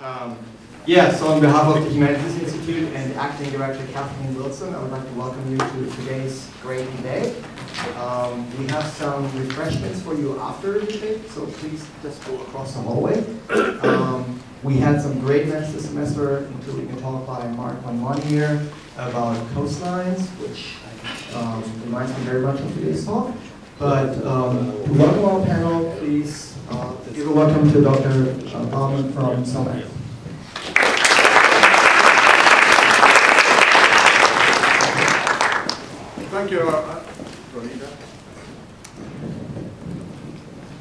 So on behalf of the Humanities Institute and Acting Director Kathleen Wilson, I would like to welcome you to today's great debate. We have some refreshments for you after the debate, so please just go across the hallway. We had some great events this semester, including a talk by Mark Monmonier about coastlines, which reminds me very much of today's talk. But to welcome our panel, please give a welcome to Dr. Bowman from SoMAS. Thank you,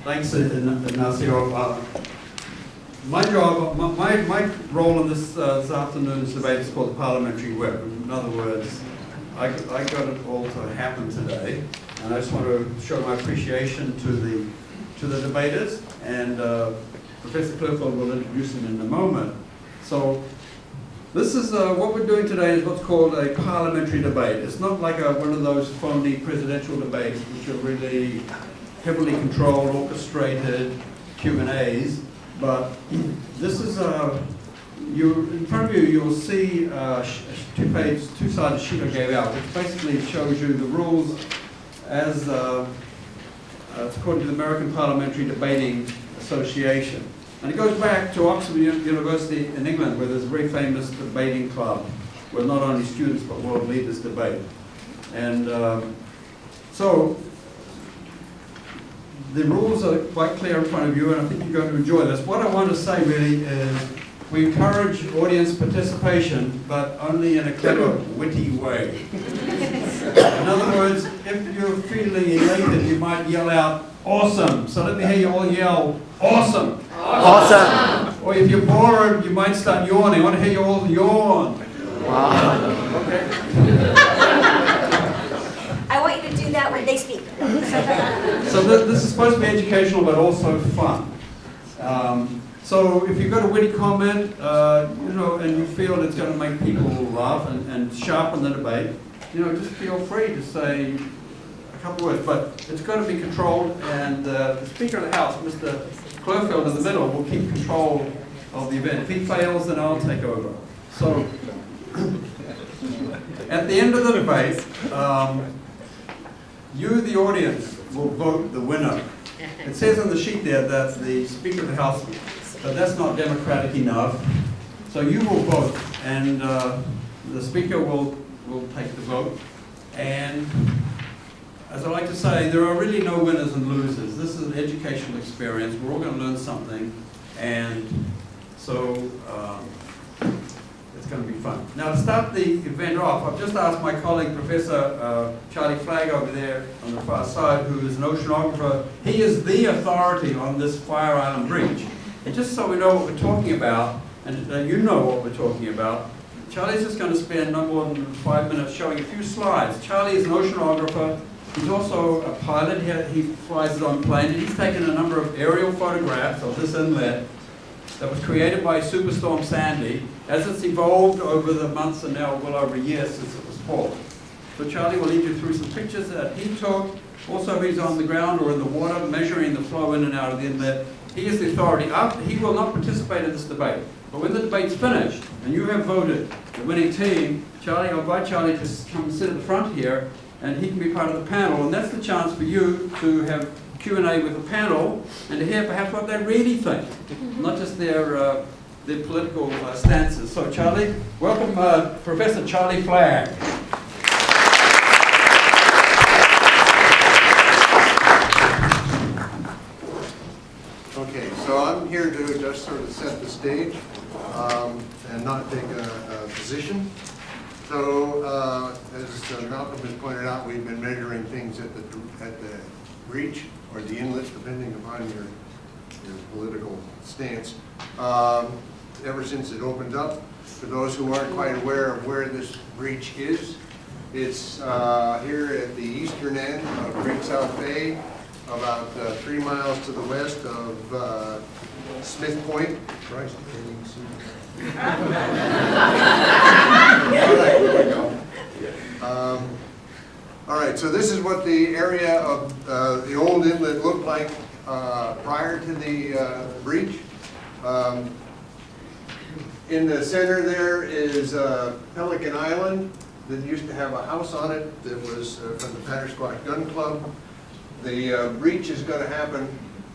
Thanks, Ignacio. My job, my role in this afternoon's debate is called the Parliamentary Whip. In other words, I got it all to happen today, and I just want to show my appreciation to the debaters, and Professor Klurfeld will introduce them in a moment. So, this is what we're doing today is what's called a parliamentary debate. It's not like one of those phony presidential debates, which are really heavily controlled, orchestrated Q&As. But this is in front of you. You'll see a two-sided sheet I gave out, which basically shows you the rules as it's according to the American Parliamentary Debating Association. And it goes back to Oxford University in England, where there's a very famous debating club, where not only students but world leaders debate. And so the rules are quite clear in front of you, and I think you're going to enjoy this. What I want to say really is we encourage audience participation, but only in a clever, witty way. In other words, if you're feeling elated, you might yell out, "Awesome!" So let me hear you all yell, "Awesome!" Awesome! Or if you're bored, you might start yawning. I want to hear you all yawn. Wow. Okay. I want you to do that when they speak. So this is supposed to be educational, but also fun. So if you've got a witty comment, and you feel it's going to make people laugh and sharpen the debate, just feel free to say a couple words. But it's got to be controlled, and the Speaker of the House, Mr. Klurfeld in the middle, will keep control of the event. If he fails, then I'll take over. So at the end of the debate, you, the audience, will vote the winner. It says on the sheet there that the Speaker of the House, but that's not democratic enough. So you will vote, and the Speaker will take the vote. And as I like to say, there are really no winners and losers. This is an educational experience. We're all going to learn something, and so it's going to be fun. Now, to start the event off, I've just asked my colleague, Professor Charlie Flagg over there on the far side, who is an oceanographer. He is the authority on this Fire Island breach. And just so we know what we're talking about, and you know what we're talking about, Charlie's just going to spend no more than 5 minutes showing a few slides. Charlie is an oceanographer. He's also a pilot. He flies his own plane. He's taken a number of aerial photographs of this inlet that was created by Superstorm Sandy as it's evolved over the months and now well over a year since it was formed. So Charlie will lead you through some pictures that he took. Also, he's on the ground or in the water measuring the flow in and out of the inlet. He is the authority. He will not participate in this debate. But when the debate's finished and you have voted the winning team, I'll invite Charlie to come and sit at the front here, and he can be part of the panel. And that's the chance for you to have Q&A with the panel and to hear perhaps what they really think, not just their political stances. So Charlie, welcome Professor Charlie Flagg. Okay, so I'm here to just sort of set the stage and not take a position. So as Malcolm has pointed out, we've been measuring things at the breach or the inlet, depending upon your political stance, ever since it opened up. For those who aren't quite aware of where this breach is, it's here at the eastern end of Great South Bay, about 3 miles to the west of Smith Point. Christ, can't even see. All right, so this is what the area of the old inlet looked like prior to the breach. In the center there is Pelican Island that used to have a house on it that was from the Pattersquash Gun Club. The breach is going to happen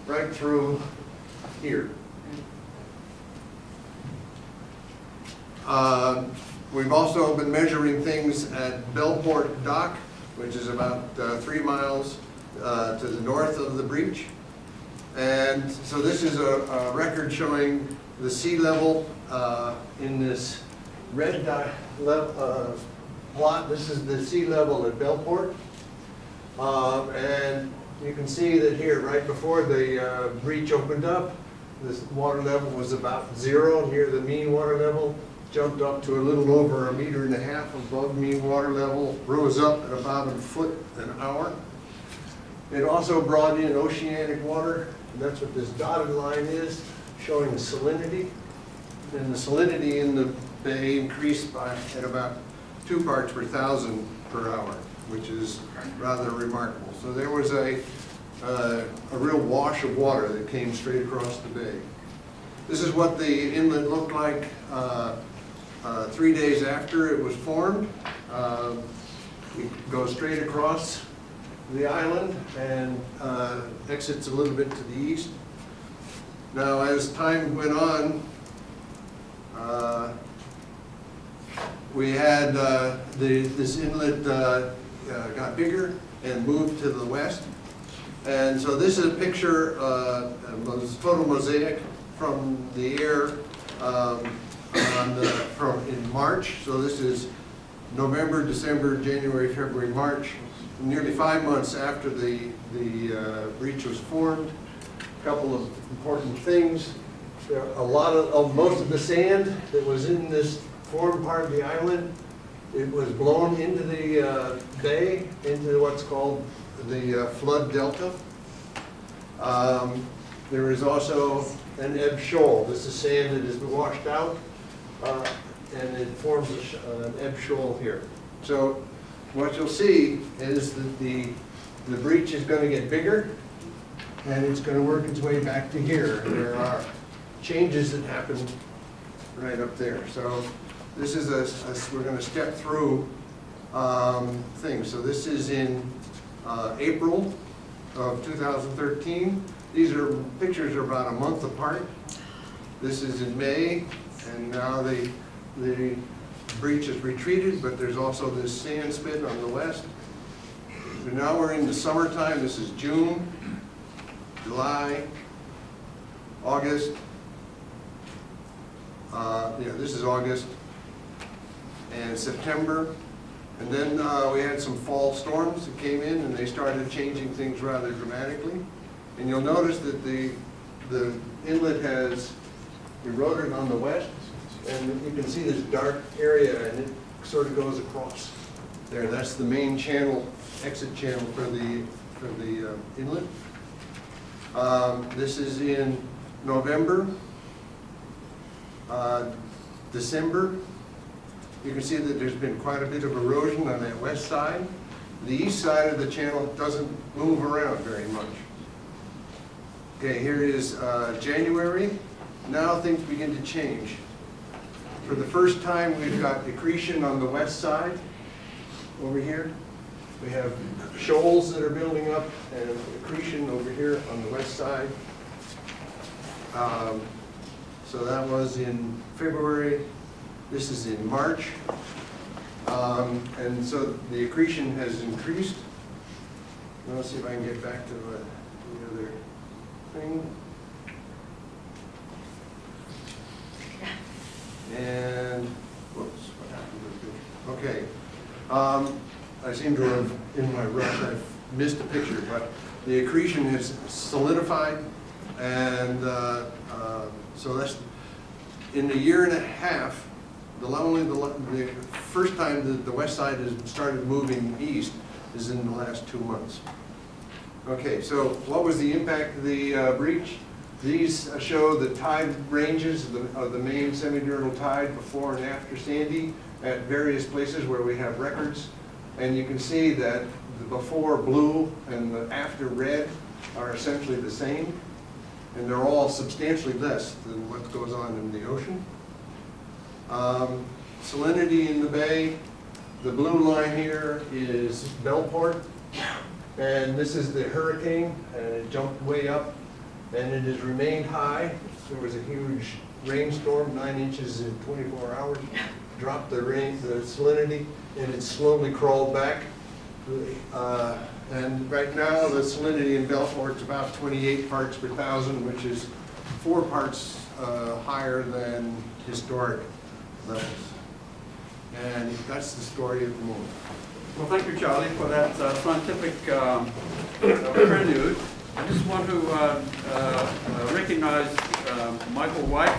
right through here. We've also been measuring things at Bellport Dock, which is about 3 miles to the north of the breach. And so this is a record showing the sea level in this red plot. This is the sea level at Bellport. And you can see that here, right before the breach opened up, this water level was about 0 near the mean water level, jumped up to a little over 1.5 meters above mean water level, rose up at about 1 foot an hour. It also brought in oceanic water, and that's what this dotted line is, showing the salinity. And the salinity in the bay increased at about 2 parts per thousand per hour, which is rather remarkable. So there was a real wash of water that came straight across the bay. This is what the inlet looked like 3 days after it was formed. It goes straight across the island and exits a little bit to the east. Now, as time went on, we had this inlet got bigger and moved to the west. And so this is a picture, a photo mosaic from the air in March. So this is November, December, January, February, March, nearly 5 months after the breach was formed. A couple of important things. Most of the sand that was in this formed part of the island, it was blown into the bay, into what's called the flood delta. There is also an ebb shoal. This is sand that has been washed out, and it forms an ebb shoal here. So what you'll see is that the breach is going to get bigger, and it's going to work its way back to here. There are changes that happen right up there. So this is we're going to step through things. So this is in April of 2013. These pictures are about a month apart. This is in May, and now the breach is retreated, but there's also this sand spit on the west. So now we're in the summertime. This is June, July, August. This is August and September. And then we had some fall storms that came in, and they started changing things rather dramatically. And you'll notice that the inlet has eroded on the west, and you can see this dark area, and it sort of goes across there. That's the main channel, exit channel for the inlet. This is in November, December. You can see that there's been quite a bit of erosion on that west side. The east side of the channel doesn't move around very much. Okay, here is January. Now things begin to change. For the first time, we've got accretion on the west side over here. We have shoals that are building up and accretion over here on the west side. So that was in February. This is in March. And so the accretion has increased. Now let's see if I can get back to the other thing. And, whoops, what happened to the picture? Okay. I seem to have, in my rush, I've missed a picture, but the accretion has solidified, and so that's, in a year and a half, the first time that the west side has started moving east is in the last 2 months. Okay, so what was the impact of the breach? These show the tide ranges of the main semidiurnal tide before and after Sandy at various places where we have records. And you can see that the before blue and the after red are essentially the same. And they're all substantially less than what goes on in the ocean. Salinity in the bay, the blue line here is Bellport, and this is the hurricane, and it jumped way up, and it has remained high. There was a huge rainstorm, 9 inches in 24 hours, dropped the salinity, and it slowly crawled back. And right now, the salinity in Belport's about 28 parts per thousand, which is 4 parts higher than historic levels. And that's the story at the moment. Well, thank you, Charlie, for that scientific prelude. I just want to recognize Michael White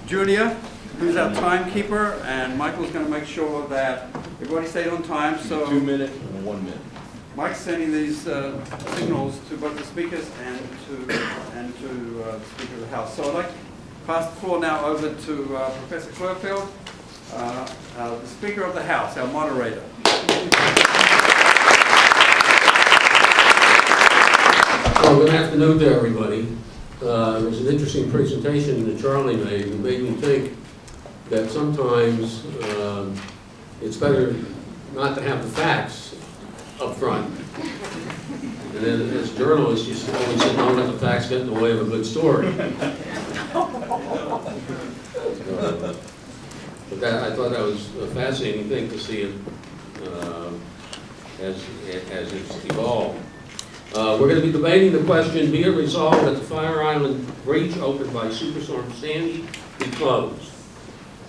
Jr., who's our timekeeper, and Michael's going to make sure that everybody stays on time. So 2 minutes and 1 minute. Mike's sending these signals to both the speakers and to the Speaker of the House. So I'd like to pass the floor now over to Professor Klurfeld, the Speaker of the House, our moderator. Well, good afternoon to everybody. It was an interesting presentation that Charlie made. It made me think that sometimes it's better not to have the facts up front. And then as journalists, you always say, don't let the facts get in the way of a good story. But I thought that was a fascinating thing to see it as it's evolved. We're going to be debating the question, be it resolved that the Fire Island breach opened by Superstorm Sandy be closed.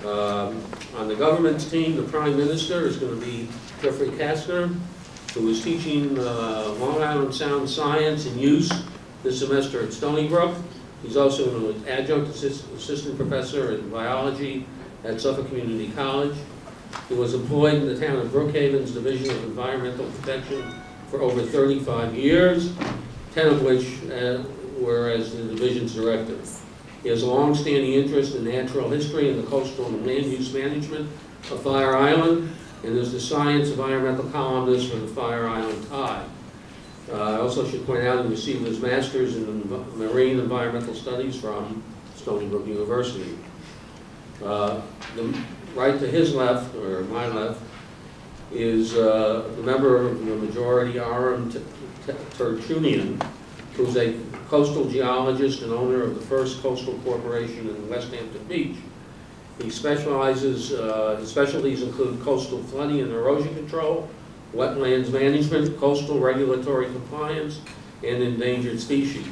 On the government's team, the Prime Minister is going to be Jeffrey Kastner, who is teaching Long Island Sound Science and Use this semester at Stony Brook. He's also an adjunct assistant professor in biology at Suffolk Community College. He was employed in the town of Brookhaven's Division of Environmental Protection for over 35 years, 10 of which were as the division's director. He has a long-standing interest in natural history and the coastal and land use management of Fire Island, and is the science environmental columnist for the Fire Island Tide. I also should point out he received his master's in marine environmental studies from Stony Brook University. Right to his left, or my left, is the member of the majority, Aram Tertunian, who's a coastal geologist and owner of the first coastal corporation in West Hampton Beach. He specializes, his specialties include coastal flooding and erosion control, wetlands management, coastal regulatory compliance, and endangered species.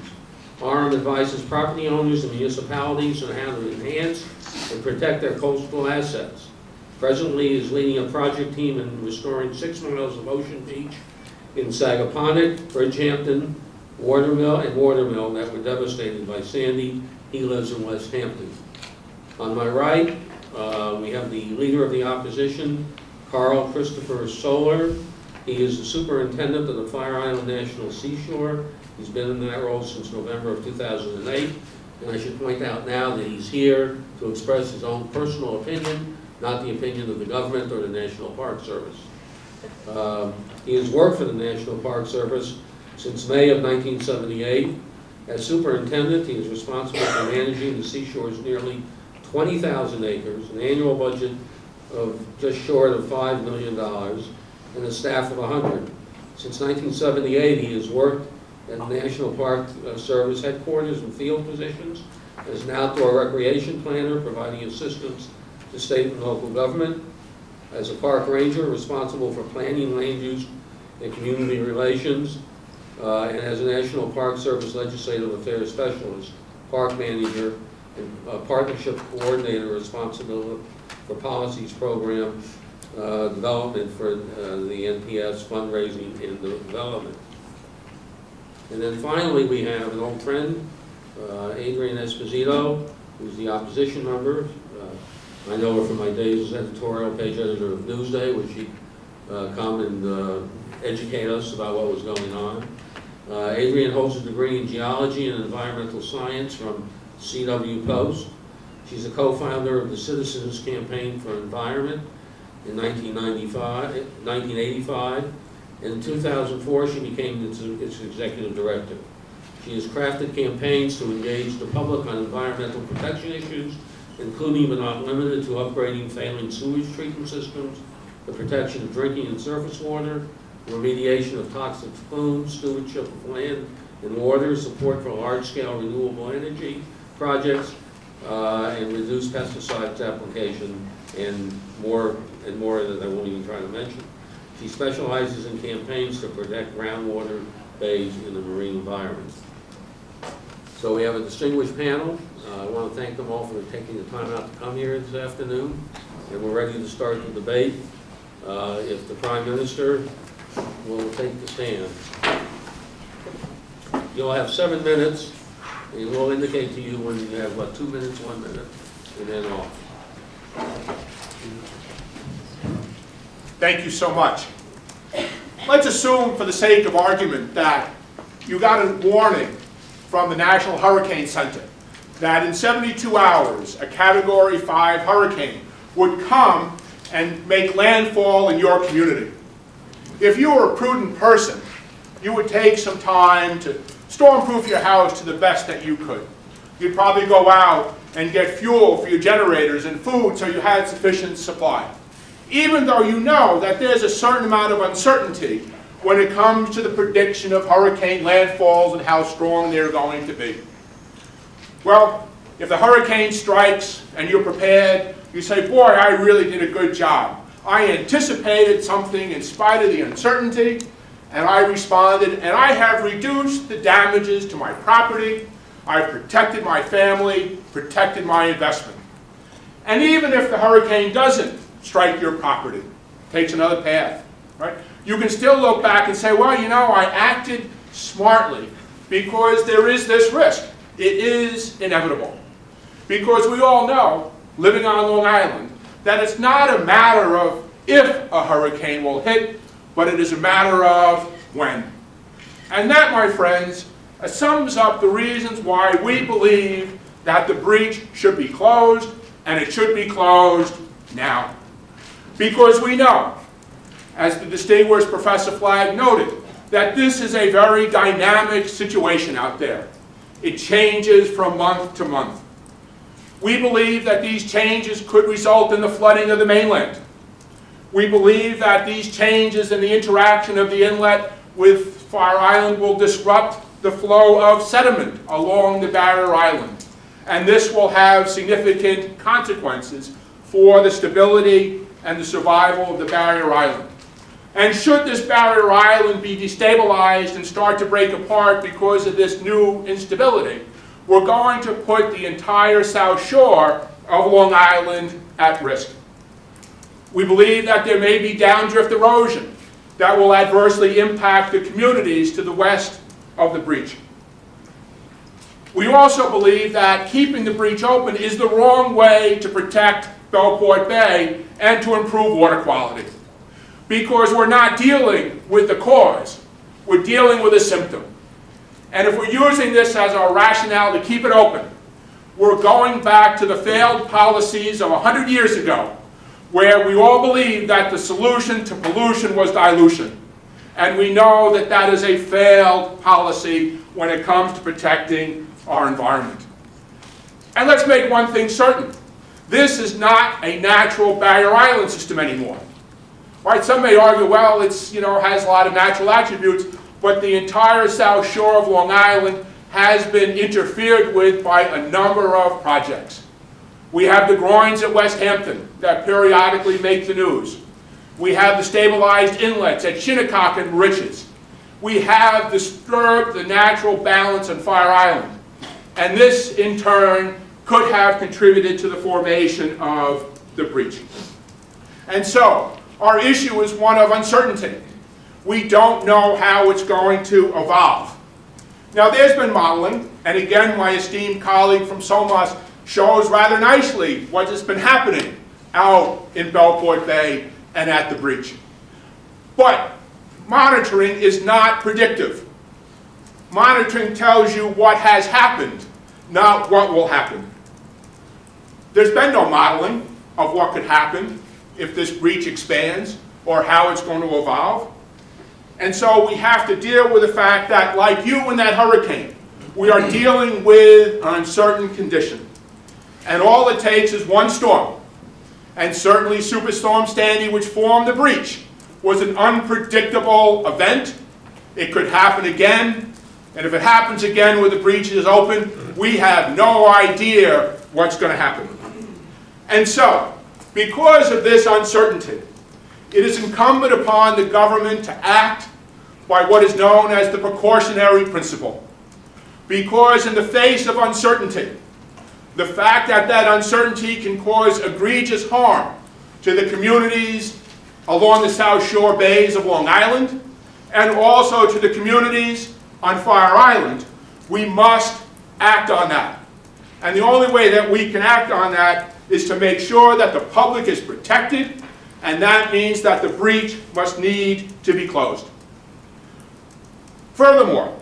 Aram advises property owners and municipalities on how to enhance and protect their coastal assets. Presently, he is leading a project team in restoring 6 miles of Ocean Beach in Sagaponack, Bridgehampton, Watermill that were devastated by Sandy. He lives in West Hampton. On my right, we have the Leader of the Opposition, Carl Christopher Solar. He is the Superintendent of the Fire Island National Seashore. He's been in that role since November of 2008. And I should point out now that he's here to express his own personal opinion, not the opinion of the government or the National Park Service. He has worked for the National Park Service since May of 1978. As superintendent, he is responsible for managing the seashore's nearly 20,000 acres, an annual budget of just short of $5 million, and a staff of 100. Since 1978, he has worked at the National Park Service headquarters and field positions as an outdoor recreation planner, providing assistance to state and local government, as a park ranger responsible for planning, land use, and community relations, and as a National Park Service legislative affairs specialist, park manager, and partnership coordinator responsible for policies, program development for the NPS fundraising and development. And then finally, we have an old friend, Adrienne Esposito, who's the opposition member. I know her from my days as editorial page editor of Newsday, where she'd come and educate us about what was going on. Adrienne holds a degree in geology and environmental science from CW Post. She's a co-founder of the Citizens Campaign for Environment in 1985. And in 2004, she became its executive director. She has crafted campaigns to engage the public on environmental protection issues including but not limited to upgrading failing sewage treatment systems, the protection of drinking and surface water, remediation of toxic plumes, stewardship of land and water, support for large-scale renewable energy projects, and reduce pesticides application, and more that I won't even try to mention. She specializes in campaigns to protect groundwater bays in the marine environment. So we have a distinguished panel. I want to thank them all for taking the time out to come here this afternoon, and we're ready to start the debate. If the Prime Minister will take the stand. You'll have 7 minutes, and we'll indicate to you when you have, 2 minutes, 1 minute, and then off. Thank you so much. Let's assume, for the sake of argument, that you got a warning from the National Hurricane Center that in 72 hours, a Category 5 hurricane would come and make landfall in your community. If you were a prudent person, you would take some time to stormproof your house to the best that you could. You'd probably go out and get fuel for your generators and food so you had sufficient supply. Even though you know that there's a certain amount of uncertainty when it comes to the prediction of hurricane landfalls and how strong they're going to be. Well, if the hurricane strikes and you're prepared, you say, boy, I really did a good job. I anticipated something in spite of the uncertainty, and I responded, and I have reduced the damages to my property. I've protected my family, protected my investment. And even if the hurricane doesn't strike your property, takes another path, right? You can still look back and say, well, you know, I acted smartly because there is this risk. It is inevitable. Because we all know, living on Long Island, that it's not a matter of if a hurricane will hit, but it is a matter of when. And that, my friends, sums up the reasons why we believe that the breach should be closed, and it should be closed now. Because we know, as the distinguished Professor Flagg noted, that this is a very dynamic situation out there. It changes from month to month. We believe that these changes could result in the flooding of the mainland. We believe that these changes in the interaction of the inlet with Fire Island will disrupt the flow of sediment along the barrier island. And this will have significant consequences for the stability and the survival of the barrier island. And should this barrier island be destabilized and start to break apart because of this new instability, we're going to put the entire South Shore of Long Island at risk. We believe that there may be downdrift erosion that will adversely impact the communities to the west of the breach. We also believe that keeping the breach open is the wrong way to protect Bellport Bay and to improve water quality. Because we're not dealing with the cause, we're dealing with a symptom. And if we're using this as our rationale to keep it open, we're going back to the failed policies of 100 years ago, where we all believed that the solution to pollution was dilution. And we know that that is a failed policy when it comes to protecting our environment. And let's make one thing certain. This is not a natural barrier island system anymore. Right? Some may argue, well, it's, has a lot of natural attributes, but the entire South Shore of Long Island has been interfered with by a number of projects. We have the groins at West Hampton that periodically make the news. We have the stabilized inlets at Shinnecock and Riches. We have disturbed the natural balance on Fire Island. And this, in turn, could have contributed to the formation of the breach. And so, our issue is one of uncertainty. We don't know how it's going to evolve. Now, there's been modeling, and again, my esteemed colleague from SoMAS shows rather nicely what has been happening out in Bellport Bay and at the breach. But monitoring is not predictive. Monitoring tells you what has happened, not what will happen. There's been no modeling of what could happen if this breach expands or how it's going to evolve. And so we have to deal with the fact that, like you in that hurricane, we are dealing with an uncertain condition. And all it takes is one storm. And certainly Superstorm Sandy, which formed the breach, was an unpredictable event. It could happen again. And if it happens again where the breach is open, we have no idea what's going to happen. And so, because of this uncertainty, it is incumbent upon the government to act by what is known as the Precautionary Principle. Because in the face of uncertainty, the fact that that uncertainty can cause egregious harm to the communities along the South Shore bays of Long Island, and also to the communities on Fire Island, we must act on that. And the only way that we can act on that is to make sure that the public is protected, and that means that the breach must need to be closed. Furthermore,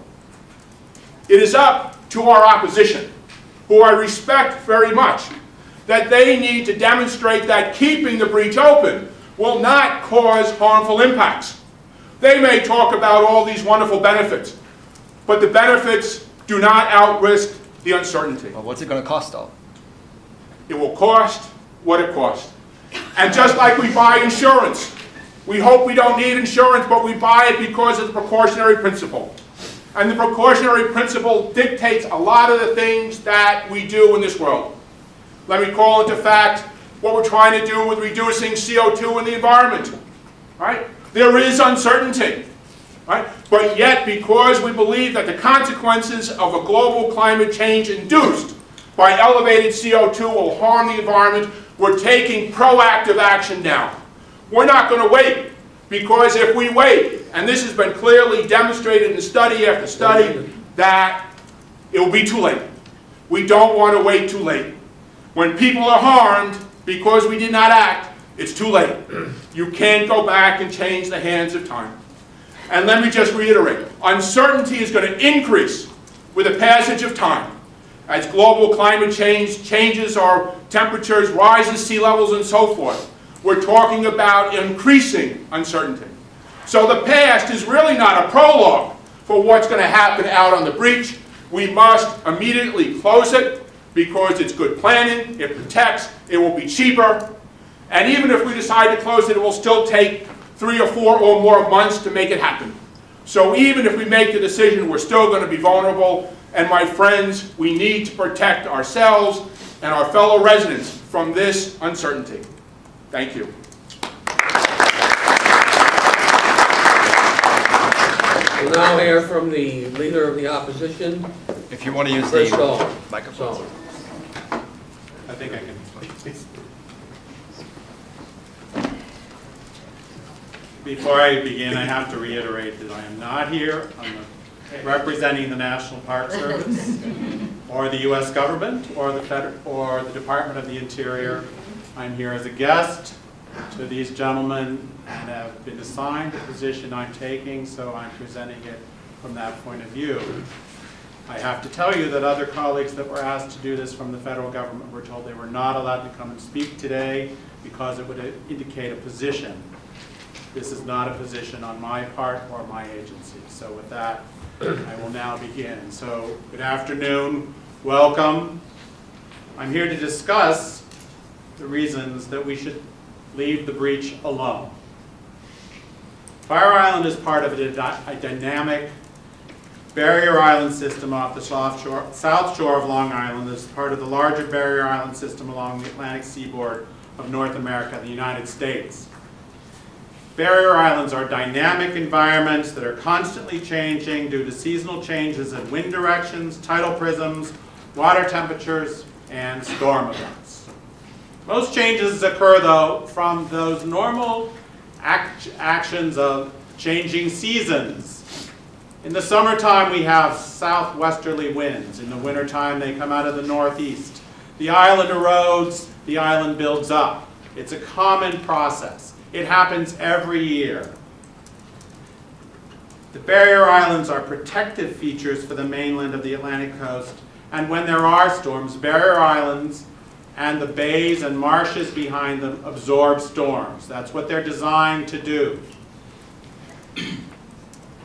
it is up to our opposition, who I respect very much, that they need to demonstrate that keeping the breach open will not cause harmful impacts. They may talk about all these wonderful benefits, but the benefits do not outrisk the uncertainty. Well, what's it going to cost, though? It will cost what it costs. And just like we buy insurance, we hope we don't need insurance, but we buy it because of the precautionary principle. And the precautionary principle dictates a lot of the things that we do in this world. Let me call into fact what we're trying to do with reducing CO2 in the environment. Right? There is uncertainty. Right? But yet, because we believe that the consequences of a global climate change induced by elevated CO2 will harm the environment, we're taking proactive action now. We're not going to wait, because if we wait, and this has been clearly demonstrated in study after study, that it will be too late. We don't want to wait too late. When people are harmed because we did not act, it's too late. You can't go back and change the hands of time. And let me just reiterate, uncertainty is going to increase with the passage of time. As global climate change changes our temperatures, rises sea levels, and so forth, we're talking about increasing uncertainty. So the past is really not a prologue for what's going to happen out on the breach. We must immediately close it because it's good planning, it protects, it will be cheaper. And even if we decide to close it, it will still take 3 or 4 or more months to make it happen. So even if we make the decision, we're still going to be vulnerable. And my friends, we need to protect ourselves and our fellow residents from this uncertainty. Thank you. We'll now hear from the Leader of the Opposition, If you want to use Chris the Dahl. microphone. I think I can. Before I begin, I have to reiterate that I am not here representing the National Park Service or the U.S. government or the Department of the Interior. I'm here as a guest to these gentlemen and have been assigned the position I'm taking, so I'm presenting it from that point of view. I have to tell you that other colleagues that were asked to do this from the federal government were told they were not allowed to come and speak today because it would indicate a position. This is not a position on my part or my agency. So with that, I will now begin. So good afternoon, welcome. I'm here to discuss the reasons that we should leave the breach alone. Fire Island is part of a dynamic barrier island system off the south shore of Long Island. It's part of the larger barrier island system along the Atlantic seaboard of North America, the United States. Barrier islands are dynamic environments that are constantly changing due to seasonal changes in wind directions, tidal prisms, water temperatures, and storm events. Most changes occur, though, from those normal actions of changing seasons. In the summertime, we have southwesterly winds. In the wintertime, they come out of the northeast. The island erodes, the island builds up. It's a common process. It happens every year. The barrier islands are protective features for the mainland of the Atlantic coast, and when there are storms, barrier islands and the bays and marshes behind them absorb storms. That's what they're designed to do.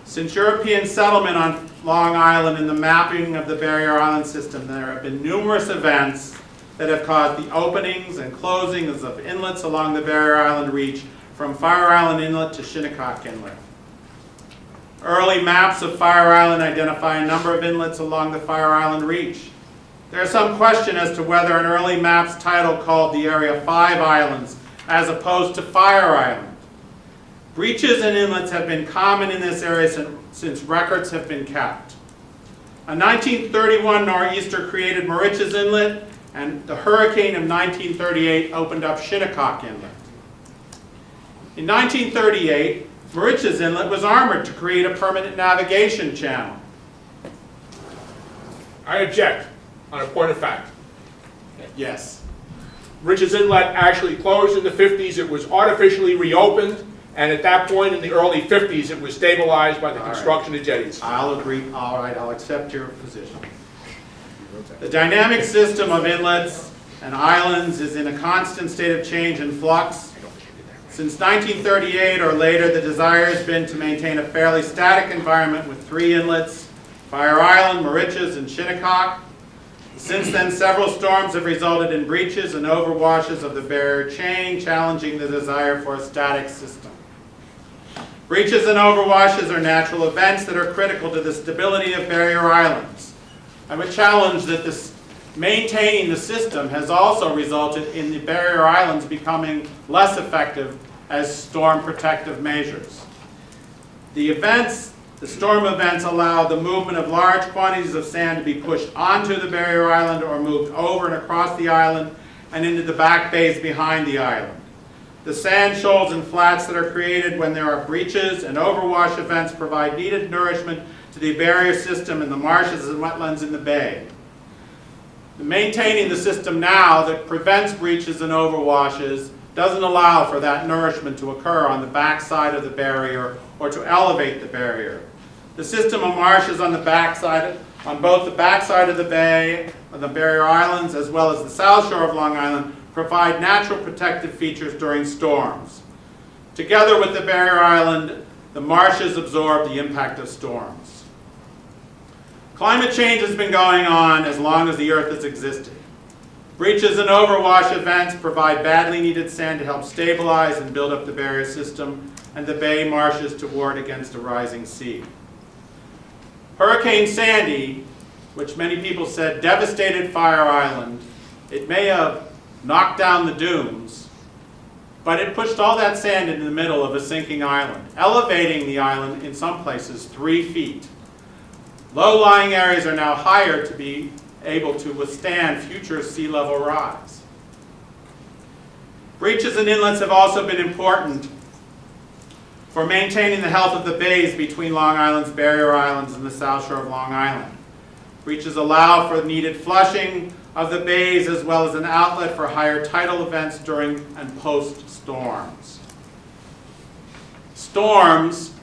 Since European settlement on Long Island and the mapping of the barrier island system, there have been numerous events that have caused the openings and closings of inlets along the Barrier Island Reach from Fire Island Inlet to Shinnecock Inlet. Early maps of Fire Island identify a number of inlets along the Fire Island Reach. There is some question as to whether an early map's title called the area 5 islands as opposed to Fire Island. Breaches and inlets have been common in this area since records have been kept. A 1931 nor'easter created Moriches Inlet, and the hurricane of 1938 opened up Shinnecock Inlet. In 1938, Moriches Inlet was armored to create a permanent navigation channel. I object on a point of fact. Yes. Rich's Inlet actually closed in the 50s. It was artificially reopened, and at that point in the early 50s, it was stabilized by the construction of jetties. I'll agree. All right, I'll accept your position. The dynamic system of inlets and islands is in a constant state of change and flux. Since 1938 or later, the desire has been to maintain a fairly static environment with 3 inlets, Fire Island, Moriches, and Shinnecock. Since then, several storms have resulted in breaches and overwashes of the barrier chain, challenging the desire for a static system. Breaches and overwashes are natural events that are critical to the stability of barrier islands. I would challenge that maintaining the system has also resulted in the barrier islands becoming less effective as storm protective measures. The storm events allow the movement of large quantities of sand to be pushed onto the barrier island or moved over and across the island and into the back bays behind the island. The sand shoals and flats that are created when there are breaches and overwash events provide needed nourishment to the barrier system and the marshes and wetlands in the bay. Maintaining the system now that prevents breaches and overwashes doesn't allow for that nourishment to occur on the back side of the barrier or to elevate the barrier. The system of marshes on the backside, on both the backside of the bay, on the barrier islands, as well as the south shore of Long Island, provide natural protective features during storms. Together with the barrier island, the marshes absorb the impact of storms. Climate change has been going on as long as the Earth has existed. Breaches and overwash events provide badly needed sand to help stabilize and build up the barrier system and the bay marshes to ward against a rising sea. Hurricane Sandy, which many people said devastated Fire Island, it may have knocked down the dunes, but it pushed all that sand into the middle of a sinking island, elevating the island in some places 3 feet. Low-lying areas are now higher to be able to withstand future sea level rise. Breaches and inlets have also been important for maintaining the health of the bays between Long Island's barrier islands and the south shore of Long Island. Breaches allow for needed flushing of the bays as well as an outlet for higher tidal events during and post-storms. Storms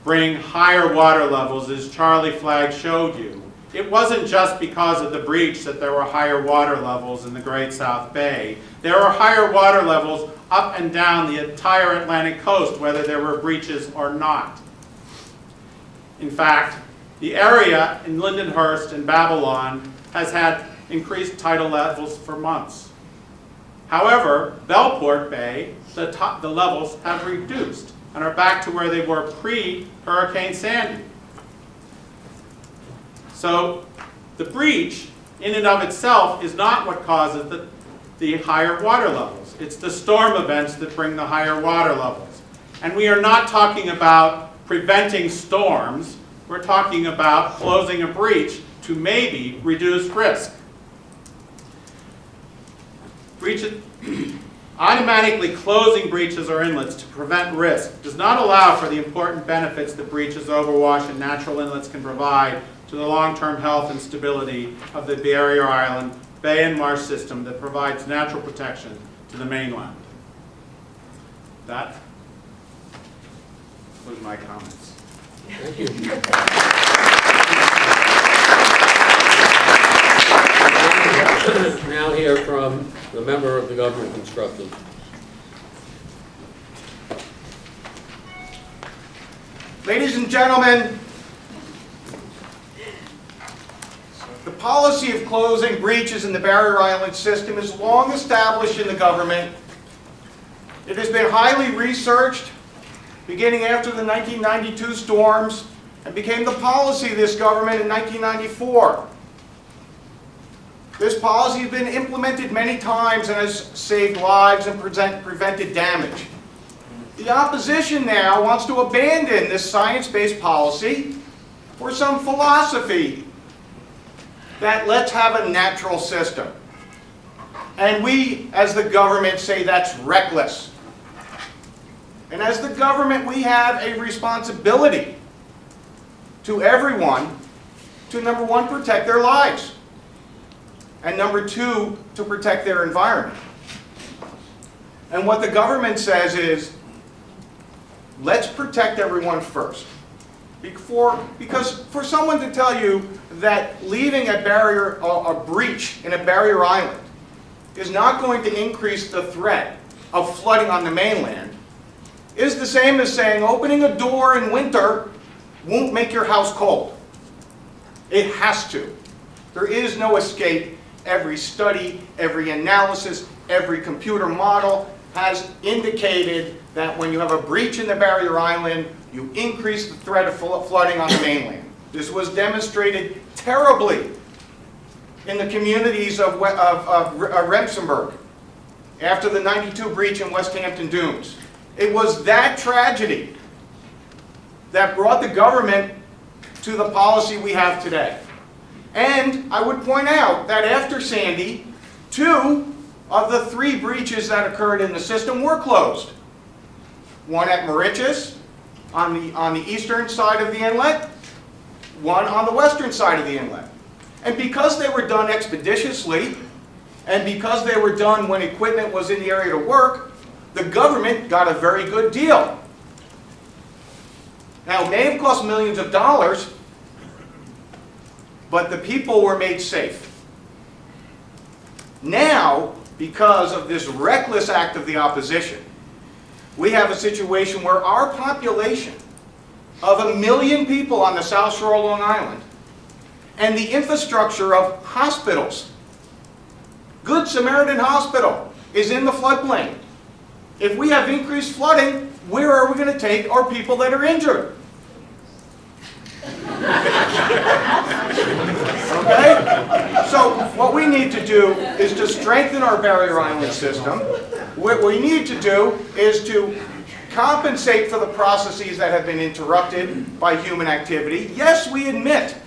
bring higher water levels, as Charlie Flagg showed you. It wasn't just because of the breach that there were higher water levels in the Great South Bay. There were higher water levels up and down the entire Atlantic coast, whether there were breaches or not. In fact, the area in Lindenhurst and Babylon has had increased tidal levels for months. However, Bellport Bay, the levels have reduced and are back to where they were pre-Hurricane Sandy. So the breach in and of itself is not what causes the higher water levels. It's the storm events that bring the higher water levels. And we are not talking about preventing storms. We're talking about closing a breach to maybe reduce risk. Automatically closing breaches or inlets to prevent risk does not allow for the important benefits that breaches, overwash, and natural inlets can provide to the long-term health and stability of the barrier island, bay and marsh system that provides natural protection to the mainland. That was my comments. Thank you. Now hear from the member of the government constructed. Ladies and gentlemen, The policy of closing breaches in the barrier island system is long established in the government. It has been highly researched, beginning after the 1992 storms, and became the policy of this government in 1994. This policy has been implemented many times and has saved lives and prevented damage. The opposition now wants to abandon this science-based policy for some philosophy that let's have a natural system. And we, as the government, say that's reckless. And as the government, we have a responsibility to everyone to, number one, protect their lives, and number two, to protect their environment. And what the government says is, let's protect everyone first. Because for someone to tell you that leaving a breach in a barrier island is not going to increase the threat of flooding on the mainland is the same as saying opening a door in winter won't make your house cold. It has to. There is no escape. Every study, every analysis, every computer model has indicated that when you have a breach in the barrier island, you increase the threat of flooding on the mainland. This was demonstrated terribly in the communities of Remsenburg after the '92 breach in West Hampton Dunes. It was that tragedy that brought the government to the policy we have today. And I would point out that after Sandy, 2 of the 3 breaches that occurred in the system were closed. One at Mauritius on the eastern side of the inlet, one on the western side of the inlet. And because they were done expeditiously, and because they were done when equipment was in the area to work, the government got a very good deal. Now, it may have cost millions of dollars, but the people were made safe. Now, because of this reckless act of the opposition, we have a situation where our population of 1 million people on the South Shore of Long Island and the infrastructure of hospitals, Good Samaritan Hospital is in the floodplain. If we have increased flooding, where are we going to take our people that are injured? Okay? So what we need to do is to strengthen our barrier island system. What we need to do is to compensate for the processes that have been interrupted by human activity. Yes, we admit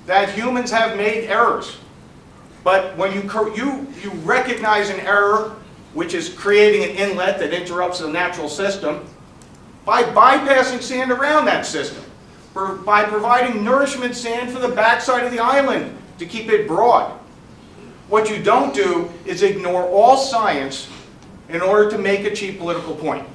that humans have made errors. But when you recognize an error, which is creating an inlet that interrupts the natural system, by bypassing sand around that system, by providing nourishment sand for the backside of the island to keep it broad. What you don't do is ignore all science in order to make a cheap political point.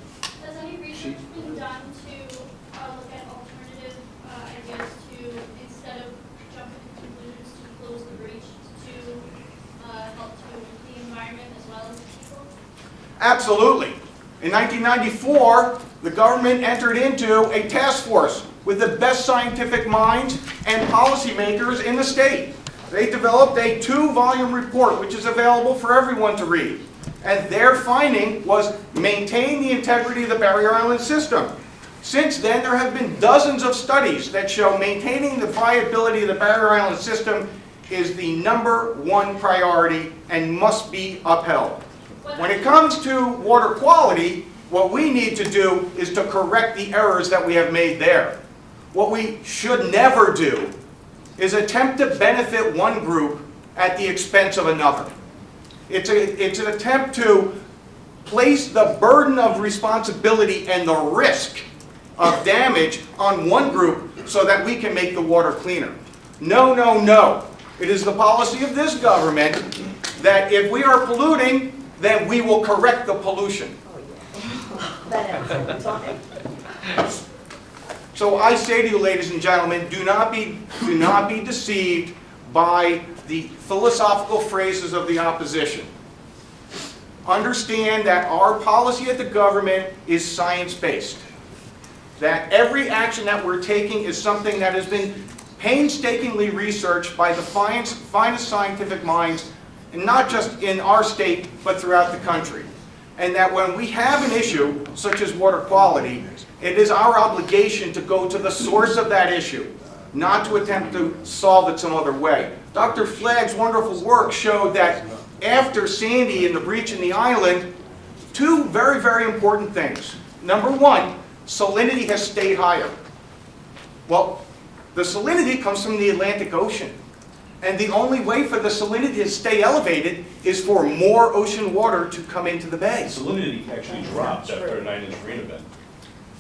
Has any research been done to look at alternative ideas to, instead of jumping to conclusions, to close the breach, to help to the environment as well as the people? Absolutely. In 1994, the government entered into a task force with the best scientific minds and policymakers in the state. They developed a 2-volume report which is available for everyone to read. And their finding was maintain the integrity of the barrier island system. Since then, there have been dozens of studies that show maintaining the viability of the barrier island system is the #1 priority and must be upheld. When it comes to water quality, what we need to do is to correct the errors that we have made there. What we should never do is attempt to benefit one group at the expense of another. It's an attempt to place the burden of responsibility and the risk of damage on one group so that we can make the water cleaner. No, no, no. It is the policy of this government that if we are polluting, then we will correct the pollution. So I say to you, ladies and gentlemen, do not be deceived by the philosophical phrases of the opposition. Understand that our policy at the government is science-based. That every action that we're taking is something that has been painstakingly researched by the finest scientific minds, and not just in our state, but throughout the country. And that when we have an issue, such as water quality, it is our obligation to go to the source of that issue, not to attempt to solve it some other way. Dr. Flagg's wonderful work showed that after Sandy and the breach in the island, two very, very important things. Number one, salinity has stayed higher. Well, the salinity comes from the Atlantic Ocean. And the only way for the salinity to stay elevated is for more ocean water to come into the bay. Salinity actually dropped after a 9-inch rain event.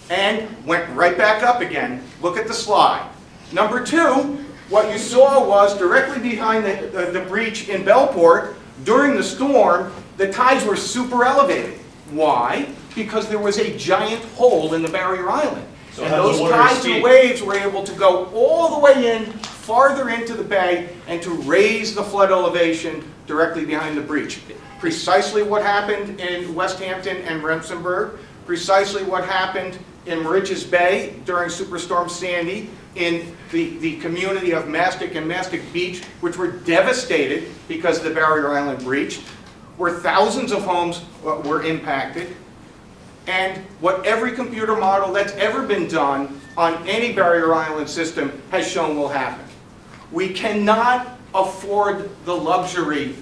And went right back up again. Look at the slide. Number two, what you saw was directly behind the breach in Bellport, during the storm, the tides were super elevated. Why? Because there was a giant hole in the barrier island. So and how does those the water tides escape? and waves were able to go all the way in, farther into the bay, and to raise the flood elevation directly behind the breach. Precisely what happened in West Hampton and Remsenburg, precisely what happened in Moriches Bay during Superstorm Sandy, in the community of Mastic and Mastic Beach, which were devastated because the barrier island breached, where thousands of homes were impacted. And what every computer model that's ever been done on any barrier island system has shown will happen. We cannot afford the luxury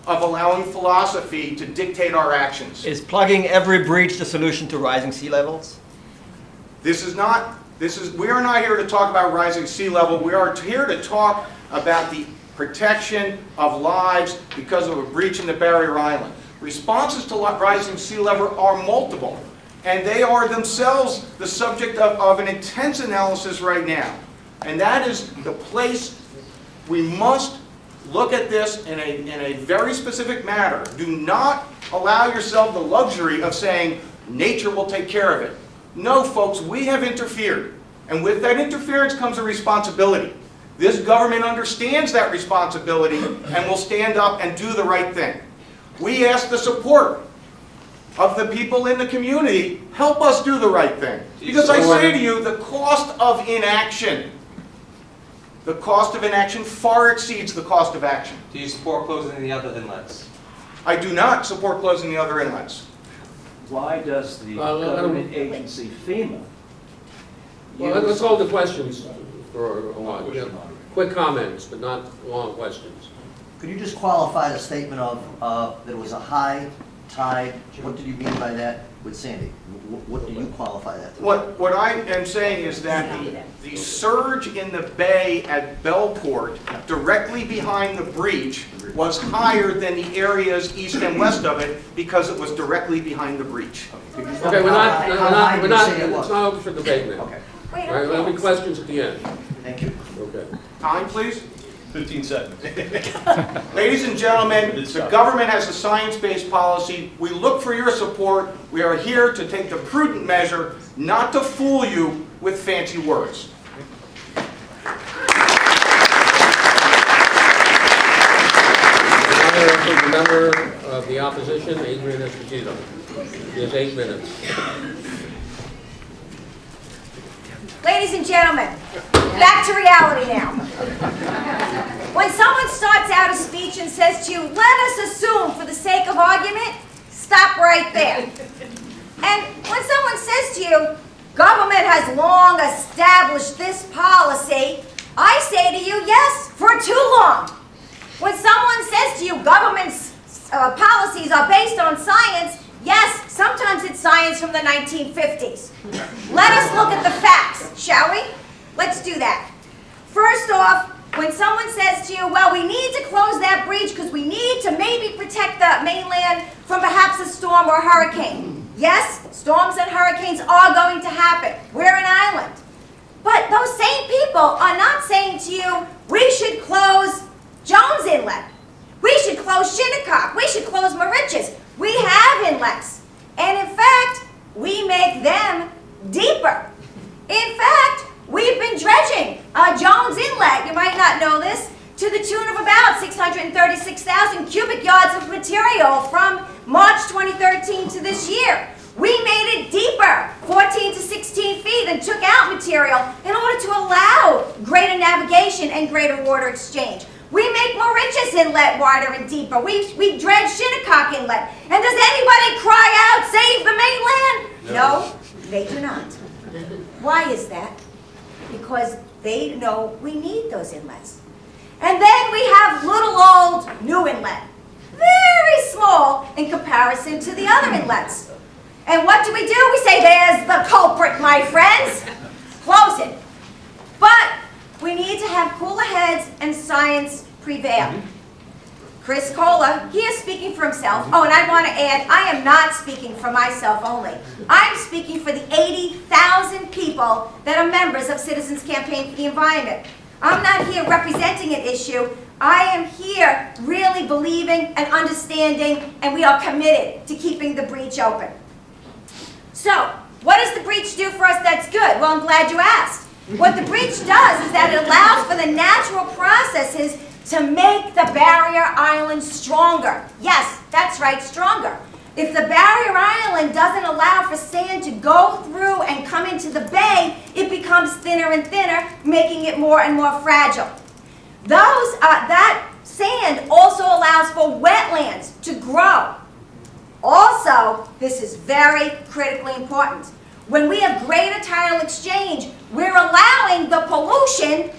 of allowing philosophy to dictate our actions. Is plugging every breach the solution to rising sea levels? We are not here to talk about rising sea level. We are here to talk about the protection of lives because of a breach in the barrier island. Responses to rising sea level are multiple, and they are themselves the subject of an intense analysis right now. And that is the place we must look at this in a very specific manner. Do not allow yourself the luxury of saying, nature will take care of it. No, folks, we have interfered. And with that interference comes a responsibility. This government understands that responsibility and will stand up and do the right thing. We ask the support of the people in the community, help us do the right thing. Because I say to you, the cost of inaction far exceeds the cost of action. Do you support closing the other inlets? I do not support closing the other inlets. Why does the government agency FEMA? Well, let's hold the questions for a while. We have quick comments, but not long questions. Could you just qualify the statement of that it was a high tide? What did you mean by that with Sandy? What do you qualify that to? What I am saying is that the surge in the bay at Bellport, directly behind the breach, was higher than the areas east and west of it because it was directly behind the breach. Okay, we're not, it's not open for debate now. Okay, Wait, All right, there'll be questions at the end. thank you. Okay. Time, please. 15 seconds. Ladies and gentlemen, the government has a science-based policy. We look for your support. We are here to take the prudent measure, not to fool you with fancy words. The member of the opposition, Adrienne Esposito. He has 8 minutes. Ladies and gentlemen, back to reality now. When someone starts out a speech and says to you, let us assume for the sake of argument, stop right there. And when someone says to you, government has long established this policy, I say to you, yes, for too long. When someone says to you, government's policies are based on science, yes, sometimes it's science from the 1950s. Let us look at the facts, shall we? Let's do that. First off, when someone says to you, well, we need to close that breach because we need to maybe protect the mainland from perhaps a storm or hurricane. Yes, storms and hurricanes are going to happen. We're an island. But those same people are not saying to you, we should close Jones Inlet. We should close Shinnecock. We should close Moriches. We have inlets. And in fact, we make them deeper. In fact, we've been dredging Jones Inlet, you might not know this, to the tune of about 636,000 cubic yards of material from March 2013 to this year. We made it deeper, 14 to 16 feet, and took out material in order to allow greater navigation and greater water exchange. We make Mauritius Inlet wider and deeper. We dredge Shinnecock Inlet. And does anybody cry out, save the mainland? No, they do not. Why is that? Because they know we need those inlets. And then we have little old New Inlet. Very small in comparison to the other inlets. And what do? We say, there's the culprit, my friends. Close it. But we need to have cooler heads and science prevail. Chris Kohler, he is speaking for himself. Oh, and I want to add, I am not speaking for myself only. I'm speaking for the 80,000 people that are members of Citizens Campaign for the Environment. I'm not here representing an issue. I am here really believing and understanding, and we are committed to keeping the breach open. So, what does the breach do for us that's good? Well, I'm glad you asked. What the breach does is that it allows for the natural processes to make the barrier island stronger. Yes, that's right, stronger. If the barrier island doesn't allow for sand to go through and come into the bay, it becomes thinner and thinner, making it more and more fragile. That sand also allows for wetlands to grow. Also, this is very critically important. When we have greater tidal exchange, we're allowing the pollution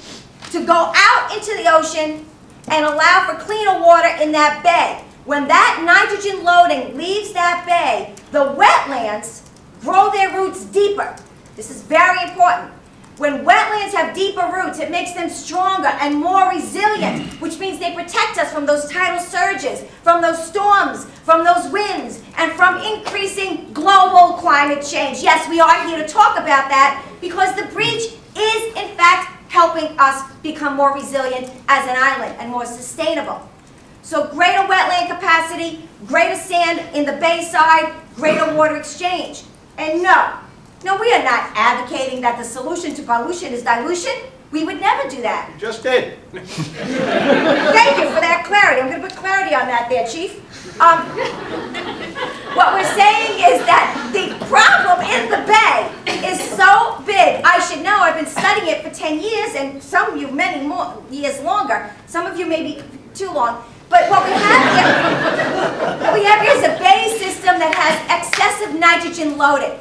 to go out into the ocean and allow for cleaner water in that bay. When that nitrogen loading leaves that bay, the wetlands grow their roots deeper. This is very important. When wetlands have deeper roots, it makes them stronger and more resilient, which means they protect us from those tidal surges, from those storms, from those winds, and from increasing global climate change. Yes, we are here to talk about that because the breach is, in fact, helping us become more resilient as an island and more sustainable. So greater wetland capacity, greater sand in the bayside, greater water exchange. And no, we are not advocating that the solution to pollution is dilution. We would never do that. You just did. Thank you for that clarity. I'm going to put clarity on that there, Chief. What we're saying is that the problem in the bay is so big. I should know. I've been studying it for 10 years, and some of you many more years longer. Some of you maybe too long. But what we have here is a bay system that has excessive nitrogen loading.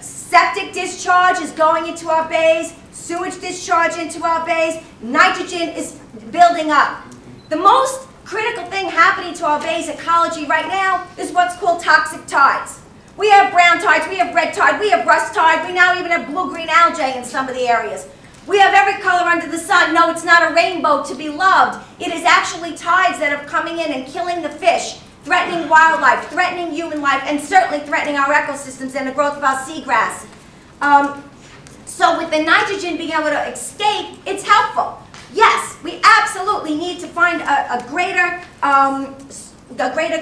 Septic discharge is going into our bays, sewage discharge into our bays, nitrogen is building up. The most critical thing happening to our bay's ecology right now is what's called toxic tides. We have brown tides, we have red tide, we have rust tide, we now even have blue-green algae in some of the areas. We have every color under the sun. No, it's not a rainbow to be loved. It is actually tides that are coming in and killing the fish, threatening wildlife, threatening human life, and certainly threatening our ecosystems and the growth of our seagrass. So with the nitrogen being able to escape, it's helpful. Yes, we absolutely need to find a greater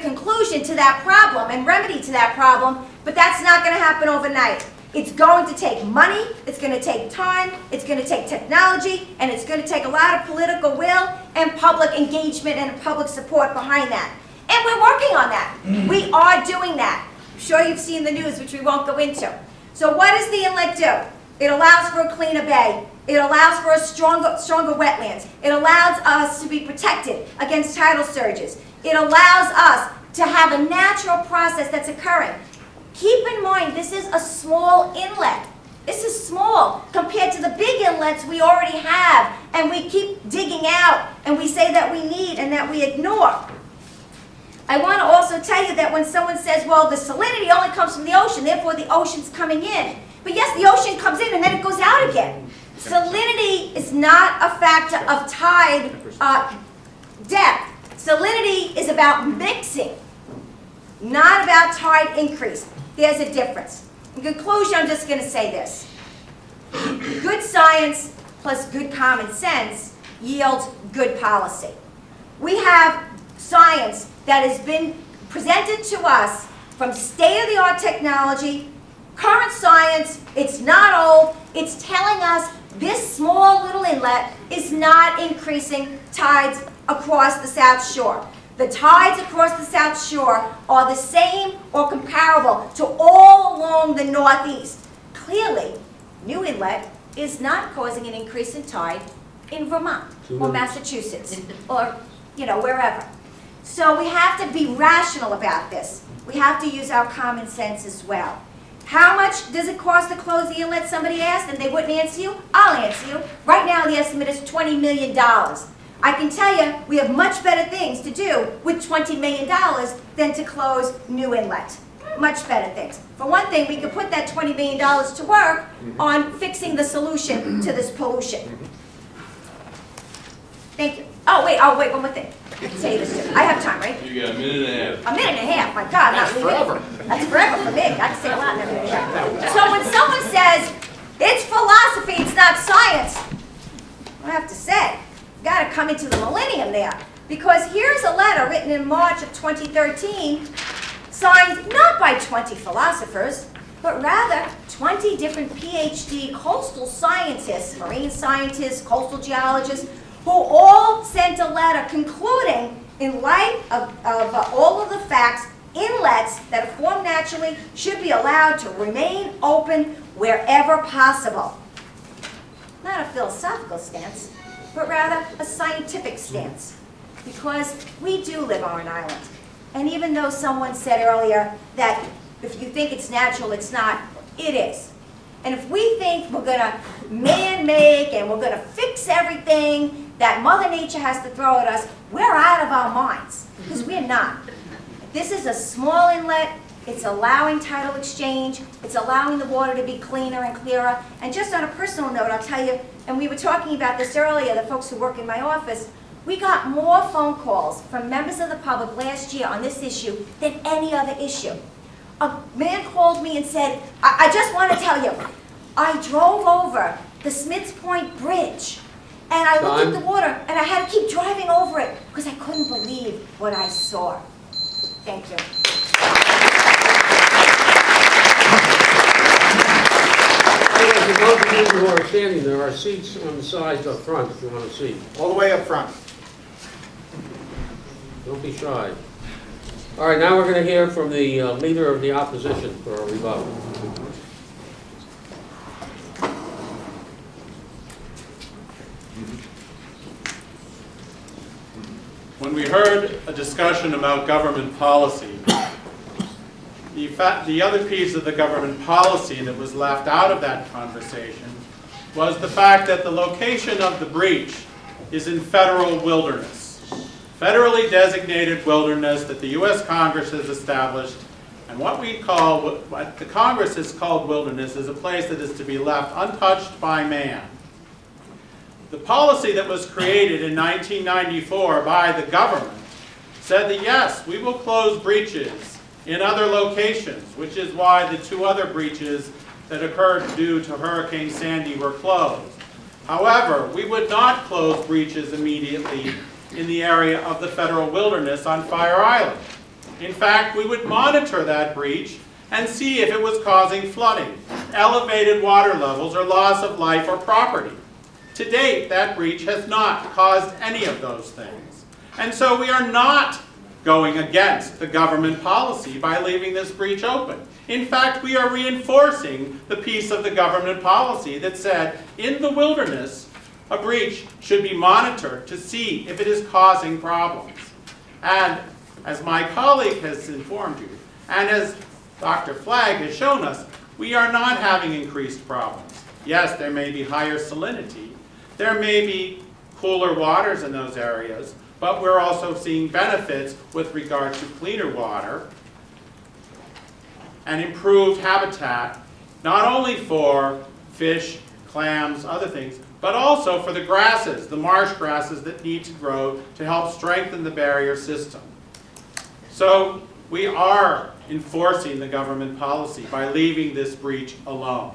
conclusion to that problem and remedy to that problem, but that's not going to happen overnight. It's going to take money, it's going to take time, it's going to take technology, and it's going to take a lot of political will and public engagement and public support behind that. And we're working on that. We are doing that. I'm sure you've seen the news, which we won't go into. So what does the inlet do? It allows for a cleaner bay. It allows for a stronger wetlands. It allows us to be protected against tidal surges. It allows us to have a natural process that's occurring. Keep in mind, this is a small inlet. This is small compared to the big inlets we already have, and we keep digging out, and we say that we need and that we ignore. I want to also tell you that when someone says, well, the salinity only comes from the ocean, therefore the ocean's coming in. But yes, the ocean comes in and then it goes out again. Salinity is not a factor of tide depth. Salinity is about mixing, not about tide increase. There's a difference. In conclusion, I'm just going to say this. Good science plus good common sense yields good policy. We have science that has been presented to us from state-of-the-art technology, current science. It's not old. It's telling us this small little inlet is not increasing tides across the South Shore. The tides across the South Shore are the same or comparable to all along the Northeast. Clearly, New Inlet is not causing an increase in tide in Vermont or Massachusetts or, wherever. So we have to be rational about this. We have to use our common sense as well. How much does it cost to close the inlet, somebody asked, and they wouldn't answer you? I'll answer you. Right now, the estimate is $20 million. I can tell you, we have much better things to do with $20 million than to close New Inlet. Much better things. For one thing, we could put that $20 million to work on fixing the solution to this pollution. Thank you. Oh, wait, one more thing. I can say this too. I have time, right? You got a minute and a half. A minute and a half, my God, I'm not leaving. forever. That's forever for me. I can say a lot in a minute and a half. So when someone says, it's philosophy, it's not science, I have to say, you gotta come into the millennium there. Because here's a letter written in March of 2013, signed not by 20 philosophers, but rather 20 different PhD coastal scientists, marine scientists, coastal geologists, who all sent a letter concluding, in light of all of the facts, inlets that are formed naturally should be allowed to remain open wherever possible. Not a philosophical stance, but rather a scientific stance. Because we do live on an island. And even though someone said earlier that if you think it's natural, it's not, it is. And if we think we're going to man-make and we're going to fix everything that Mother Nature has to throw at us, we're out of our minds, because we're not. This is a small inlet. It's allowing tidal exchange. It's allowing the water to be cleaner and clearer. And just on a personal note, I'll tell you, and we were talking about this earlier, the folks who work in my office, we got more phone calls from members of the public last year on this issue than any other issue. A man called me and said, I just want to tell you, I drove over the Smiths Point Bridge and I looked at the water and I had to keep driving over it because I couldn't believe what I saw. Thank you. For those of you who are standing, there are seats on the sides up front if you want to see. All the way up front. Don't be shy. All right, now we're going to hear from the leader of the opposition for a rebuttal. When we heard a discussion about government policy, the other piece of the government policy that was left out of that conversation was the fact that the location of the breach is in federal wilderness. Federally designated wilderness that the U.S. Congress has established, and what the Congress has called wilderness is a place that is to be left untouched by man. The policy that was created in 1994 by the government said that yes, we will close breaches in other locations, which is why the two other breaches that occurred due to Hurricane Sandy were closed. However, we would not close breaches immediately in the area of the federal wilderness on Fire Island. In fact, we would monitor that breach and see if it was causing flooding, elevated water levels, or loss of life or property. To date, that breach has not caused any of those things. And so we are not going against the government policy by leaving this breach open. In fact, we are reinforcing the piece of the government policy that said, in the wilderness, a breach should be monitored to see if it is causing problems. And as my colleague has informed you, and as Dr. Flagg has shown us, we are not having increased problems. Yes, there may be higher salinity, there may be cooler waters in those areas, but we're also seeing benefits with regard to cleaner water and improved habitat, not only for fish, clams, other things, but also for the grasses, the marsh grasses that need to grow to help strengthen the barrier system. So we are enforcing the government policy by leaving this breach alone.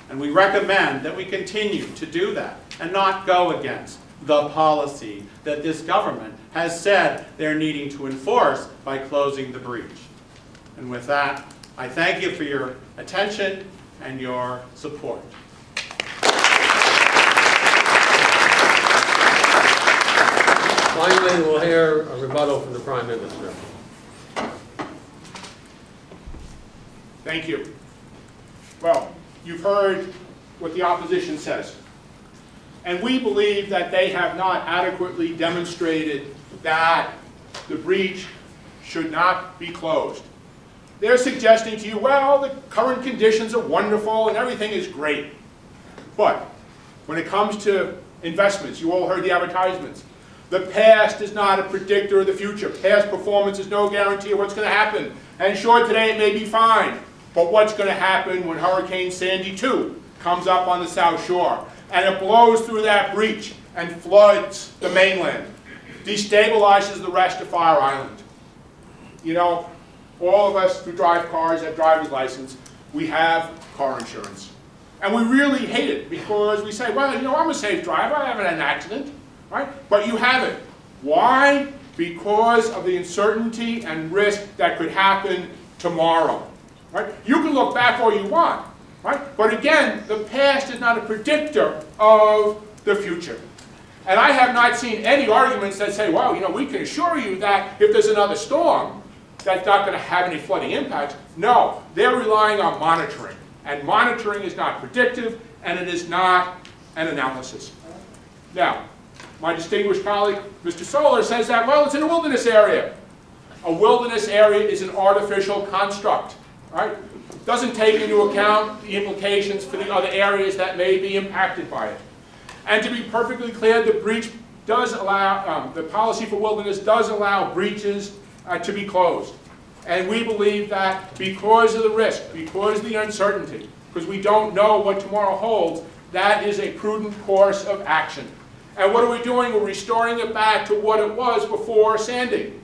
And we recommend that we continue to do that and not go against the policy that this government has said they're needing to enforce by closing the breach. And with that, I thank you for your attention and your support. Finally, we'll hear a rebuttal from the Prime Minister. Thank you. Well, you've heard what the opposition says. And we believe that they have not adequately demonstrated that the breach should not be closed. They're suggesting to you, well, the current conditions are wonderful and everything is great. But when it comes to investments, you all heard the advertisements. The past is not a predictor of the future. Past performance is no guarantee of what's going to happen. And sure, today it may be fine. But what's going to happen when Hurricane Sandy 2 comes up on the South Shore and it blows through that breach and floods the mainland, destabilizes the rest of Fire Island? You know, all of us who drive cars, have driver's license, we have car insurance. And we really hate it because we say, well, you know, I'm a safe driver, I haven't had an accident, right? But you haven't. Why? Because of the uncertainty and risk that could happen tomorrow, right? You can look back all you want, right? But again, the past is not a predictor of the future. And I have not seen any arguments that say, well, you know, we can assure you that if there's another storm, that's not going to have any flooding impacts. No, they're relying on monitoring. And monitoring is not predictive, and it is not an analysis. Now, my distinguished colleague, Mr. Solar, says that, well, it's in a wilderness area. A wilderness area is an artificial construct, right? Doesn't take into account the implications for the other areas that may be impacted by it. And to be perfectly clear, the breach does allow, the policy for wilderness does allow breaches to be closed. And we believe that because of the risk, because of the uncertainty, because we don't know what tomorrow holds, that is a prudent course of action. And what are we doing? We're restoring it back to what it was before Sandy.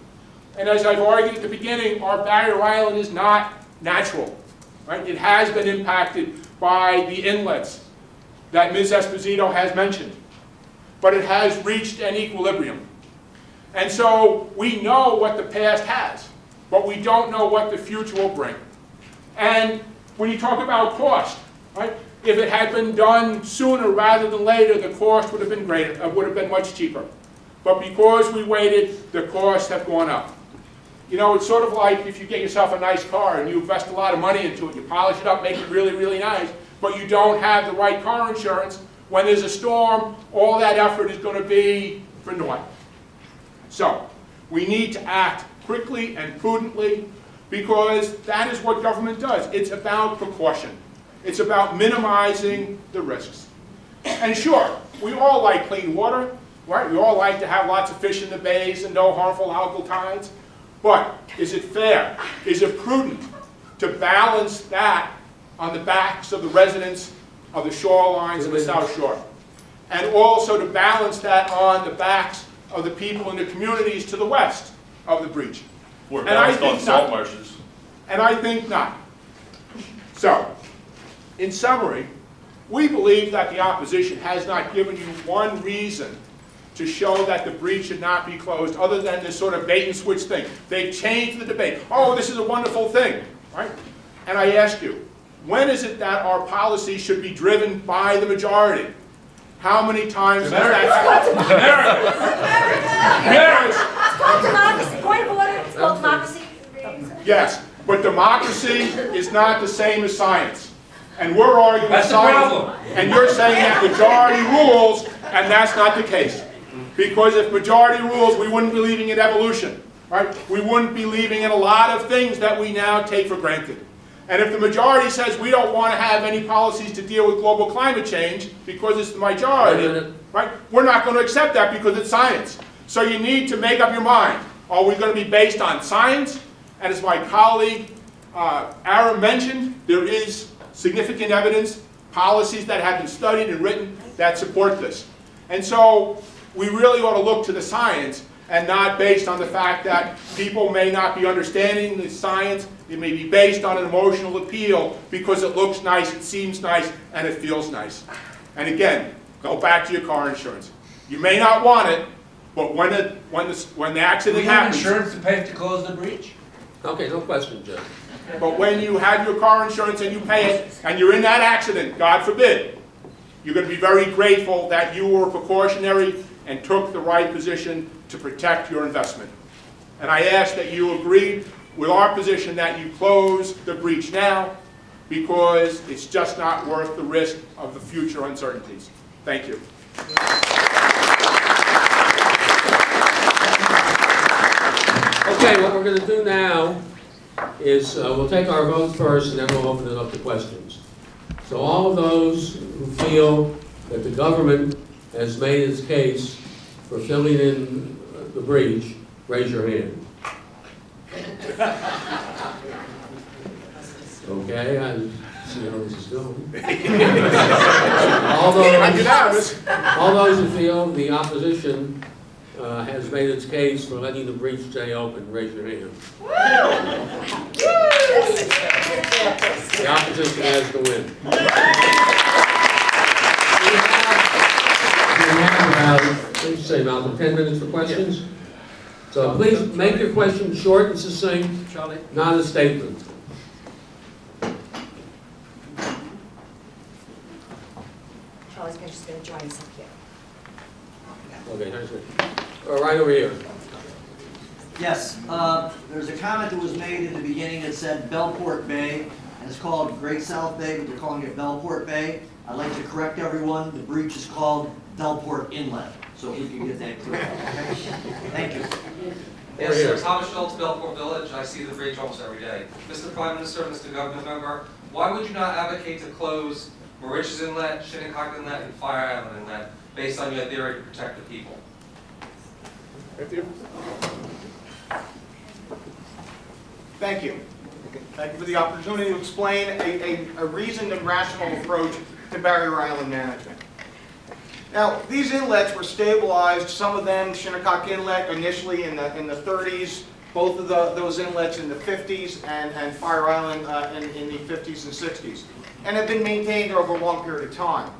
And as I've argued at the beginning, our barrier island is not natural, right? It has been impacted by the inlets that Ms. Esposito has mentioned. But it has reached an equilibrium. And so we know what the past has, but we don't know what the future will bring. And when you talk about cost, right? If it had been done sooner rather than later, the cost would have been greater, would have been much cheaper. But because we waited, the costs have gone up. You know, it's sort of like if you get yourself a nice car and you invest a lot of money into it, you polish it up, make it really, really nice, but you don't have the right car insurance. When there's a storm, all that effort is going to be for naught. So, we need to act quickly and prudently because that is what government does. It's about precaution. It's about minimizing the risks. And sure, we all like clean water, right? We all like to have lots of fish in the bays and no harmful algal tides. But is it fair? Is it prudent to balance that on the backs of the residents of the shorelines of the South Shore? And also to balance that on the backs of the people in the communities to the west of the breach? We're balanced on salt marshes. And I think not. So, in summary, we believe that the opposition has not given you one reason to show that the breach should not be closed other than this sort of bait and switch thing. They've changed the debate. Oh, this is a wonderful thing, right? And I ask you, when is it that our policy should be driven by the majority? How many times has that happened? It's called democracy. Point of order, it's called democracy. Yes, but democracy is not the same as science. And we're arguing That's the science, problem. and you're saying that majority rules, and that's not the case. Because if majority rules, we wouldn't be believing in evolution, right? We wouldn't be believing in a lot of things that we now take for granted. And if the majority says we don't want to have any policies to deal with global climate change because it's the majority, right? We're not going to accept that because it's science. So you need to make up your mind. Are we going to be based on science? And as my colleague Aaron mentioned, there is significant evidence, policies that have been studied and written that support this. And so we really ought to look to the science and not based on the fact that people may not be understanding the science. It may be based on an emotional appeal because it looks nice, it seems nice, and it feels nice. And again, go back to your car insurance. You may not want it, but when the accident happens... insurance to pay to close the breach? Okay, no question, Judge. But when you have your car insurance and you pay it, and you're in that accident, God forbid, you're going to be very grateful that you were precautionary and took the right position to protect your investment. And I ask that you agree with our position that you close the breach now, because it's just not worth the risk of the future uncertainties. Thank you. Okay, what we're going to do now is we'll take our vote first, and then we'll open it up to questions. So all of those who feel that the government has made its case for filling in the breach, raise your hand. Okay, I see how this is going. All those who feel the opposition has made its case for letting the breach stay open, raise your hand. The opposition has to win. We have about, what did you say, Malcolm, 10 minutes for questions? So please make your question short and succinct, Charlie? not a statement. Charlie's just going to join us up here. Okay, thanks. Right over here. Yes, there's a comment that was made in the beginning that said Bellport Bay, and it's called Great South Bay, but they're calling it Bellport Bay. I'd like to correct everyone, the breach is called Bellport Inlet, so if we can get that clear. Thank you. Yes, sir. Thomas Schultz, Bellport Village. I see the breach almost every day. Mr. Prime Minister, Mr. Government Member, why would you not advocate to close Mauritius Inlet, Shinnecock Inlet, and Fire Island Inlet based on your theory to protect the people? Thank you. Thank you. Thank you for the opportunity to explain a reasoned and rational approach to barrier island management. Now, these inlets were stabilized, some of them, Shinnecock Inlet initially in the 30s, both of those inlets in the 50s, and Fire Island in the 50s and 60s, and have been maintained over a long period of time.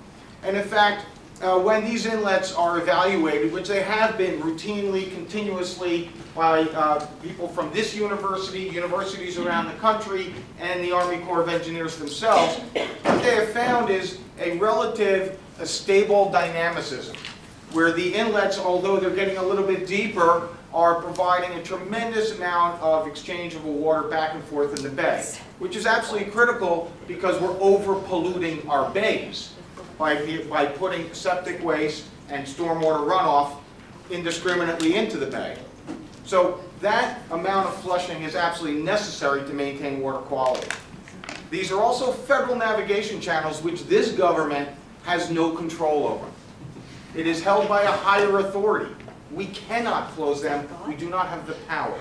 And in fact, when these inlets are evaluated, which they have been routinely, continuously by people from this university, universities around the country, and the Army Corps of Engineers themselves, what they have found is a stable dynamicism, where the inlets, although they're getting a little bit deeper, are providing a tremendous amount of exchangeable water back and forth in the bay, which is absolutely critical because we're over-polluting our bays by putting septic waste and stormwater runoff indiscriminately into the bay. So that amount of flushing is absolutely necessary to maintain water quality. These are also federal navigation channels which this government has no control over. It is held by a higher authority. We cannot close them. We do not have the power.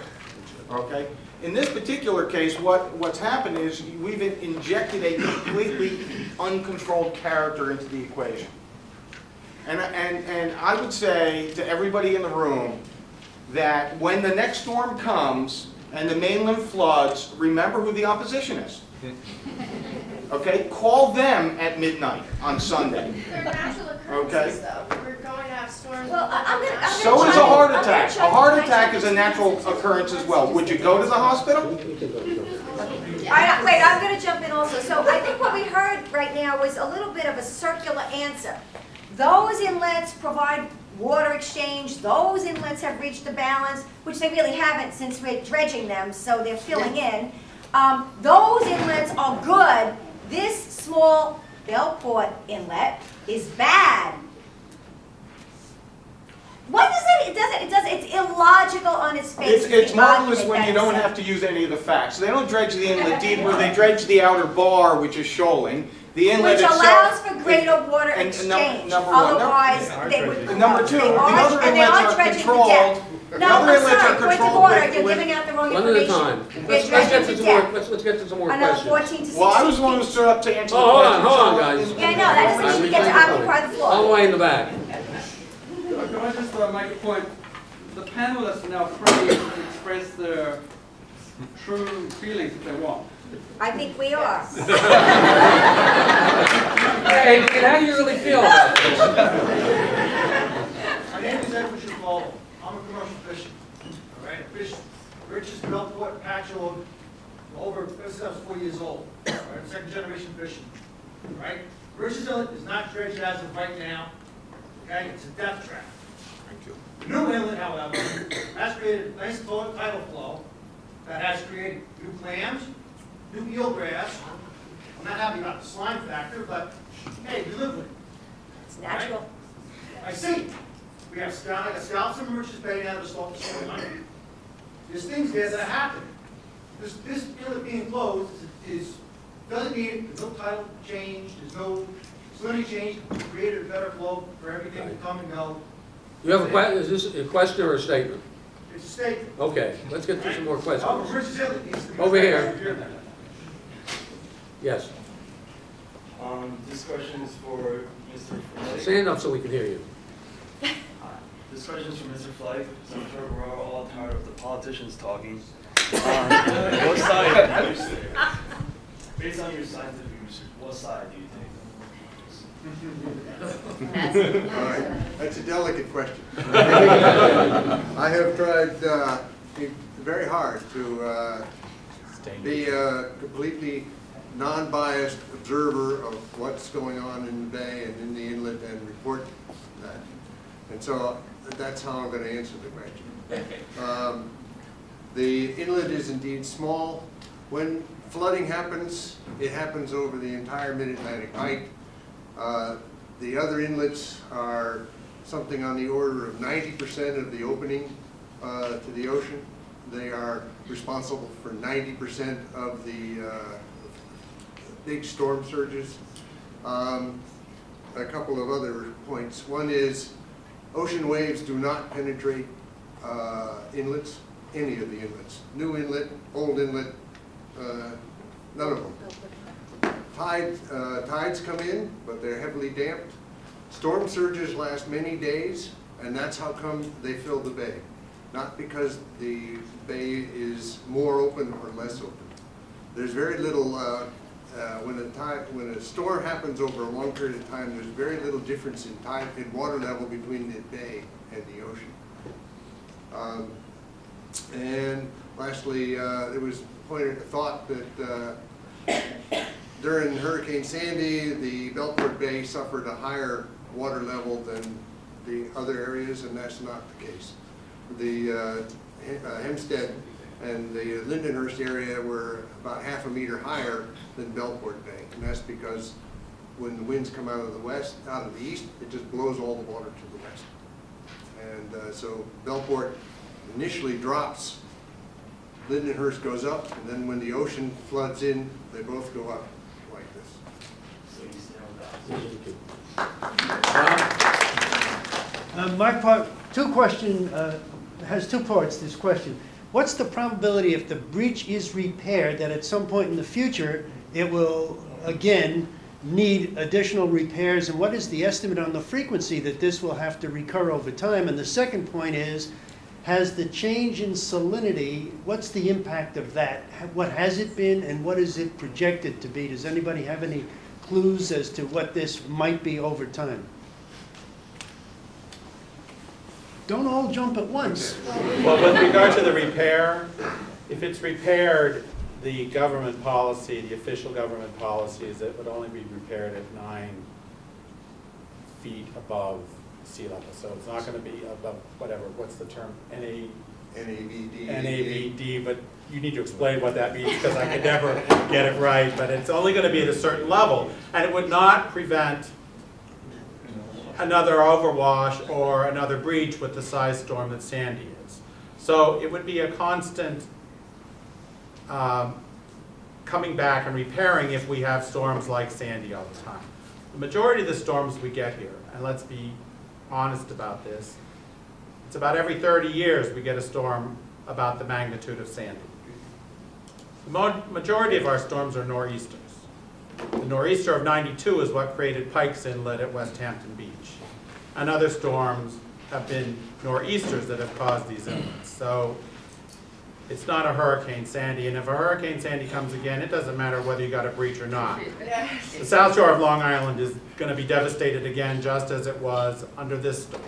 Okay? In this particular case, what's happened is we've injected a completely uncontrolled character into the equation. And I would say to everybody in the room that when the next storm comes and the mainland floods, remember who the opposition is. Okay? Call them at midnight on Sunday. They're natural occurrences, though. We're going to have storms. Well, I'm gonna So is a heart attack. A heart attack is a natural occurrence as well. Would you go to the hospital? All right, wait, I'm going to jump in also. So I think what we heard right now was a little bit of a circular answer. Those inlets provide water exchange. Those inlets have reached the balance, which they really haven't since we're dredging them, so they're filling in. Those inlets are good. This small Bellport inlet is bad. What does it? It's illogical on its face. It's marvelous when you don't have to use any of the facts. They don't dredge the inlet deeper. They dredge the outer bar, which is shoaling. The inlet which itself, allows for greater water exchange. Otherwise, they would. Number two, the other inlets are controlled. No, I'm sorry, points of order, you're giving out the wrong One at a information. time. Let's get to some more Another questions. 14 to 16 Well, I was the one who stood up to answer the Oh, question. hold on, guys. Yeah, I know, that doesn't mean you get to occupy the floor. All the way in the back. Can I just make a point? The panelists are now free to express their true feelings if they want. I think we are. Hey, how do you really feel about this? My name is Edward Schifolo. I'm a commercial fisher. All right, fish richest Bellport patch over since I was 4 years old. All right, second generation fishing. All right, Rich's Inlet is not dredged as of right now. Okay, it's a death trap. Thank you. The new inlet, however, has created a nice tidal flow that has created new clams, new eelgrass. I'm not happy about the slime factor, but hey, we live with it. It's natural. I see. We have scallops and Mauritius Bay now to start the storyline. There's things there that happen. This inlet being closed doesn't mean there's no tidal change, there's no salinity change, it's created a better flow for everything to come and go. You have a question, is this a question or a statement? It's a statement. Okay, let's get to some more Oh, questions. Mauritius Inlet needs to be. Over here. Yes. This question is for Mr. Flake. Stand up so we can hear you. This question is for Mr. Flake. I'm sure we're all tired of the politicians talking. What side, based on your scientific research, what side do you take? All right, that's a delicate question. I have tried very hard to be a completely non-biased observer of what's going on in the bay and in the inlet and report that. And so that's how I'm going to answer the question. The inlet is indeed small. When flooding happens, it happens over the entire mid-Atlantic height. The other inlets are something on the order of 90% of the opening to the ocean. They are responsible for 90% of the big storm surges. A couple of other points. One is ocean waves do not penetrate inlets, any of the inlets. New inlet, old inlet, none of them. Tides come in, but they're heavily damped. Storm surges last many days, and that's how come they fill the bay. Not because the bay is more open or less open. There's very little, when a storm happens over a long period of time, there's very little difference in water level between the bay and the ocean. And lastly, there was thought that during Hurricane Sandy, the Belport Bay suffered a higher water level than the other areas, and that's not the case. The Hempstead and the Lindenhurst area were about half a meter higher than Belport Bay, and that's because when the winds come out of the east, it just blows all the water to the west. And so Belport initially drops, Lindenhurst goes up, and then when the ocean floods in, they both go up like this. So you stay on that. My part, has two parts, this question. What's the probability if the breach is repaired that at some point in the future it will again need additional repairs, and what is the estimate on the frequency that this will have to recur over time? And the second point is, has the change in salinity, what's the impact of that? What has it been and what is it projected to be? Does anybody have any clues as to what this might be over time? Don't all jump at once. Well, with regard to the repair, if it's repaired, the government policy, the official government policy is that it would only be repaired at 9 feet above sea level. So it's not going to be above, whatever, what's the term? NAVD. NAVD, but you need to explain what that means because I could never get it right. But it's only going to be at a certain level. And it would not prevent another overwash or another breach with the size storm that Sandy is. So it would be a constant coming back and repairing if we have storms like Sandy all the time. The majority of the storms we get here, and let's be honest about this, it's about every 30 years we get a storm about the magnitude of Sandy. The majority of our storms are nor'easters. The nor'easter of '92 is what created Pikes Inlet at West Hampton Beach. And other storms have been nor'easters that have caused these inlets. So it's not a Hurricane Sandy, and if a Hurricane Sandy comes again, it doesn't matter whether you got a breach or not. The South Shore of Long Island is going to be devastated again, just as it was under this storm.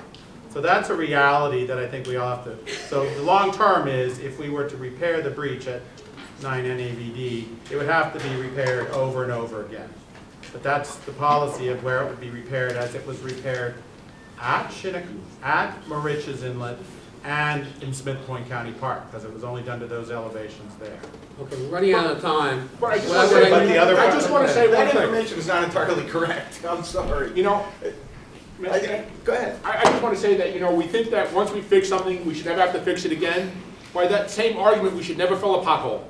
So that's a reality that I think we all have to. So the long term is, if we were to repair the breach at 9 NAVD, it would have to be repaired over and over again. But that's the policy of where it would be repaired, as it was repaired at Moriches Inlet and in Smith Point County Park, because it was only done to those elevations there. Okay, we're running out of time. But I just Well, want to say, but the other I just want to say one That thing. information is not entirely correct. I'm sorry. You know, Go ahead. I just want to say that, you know, we think that once we fix something, we should never have to fix it again. By that same argument, we should never fill a pothole,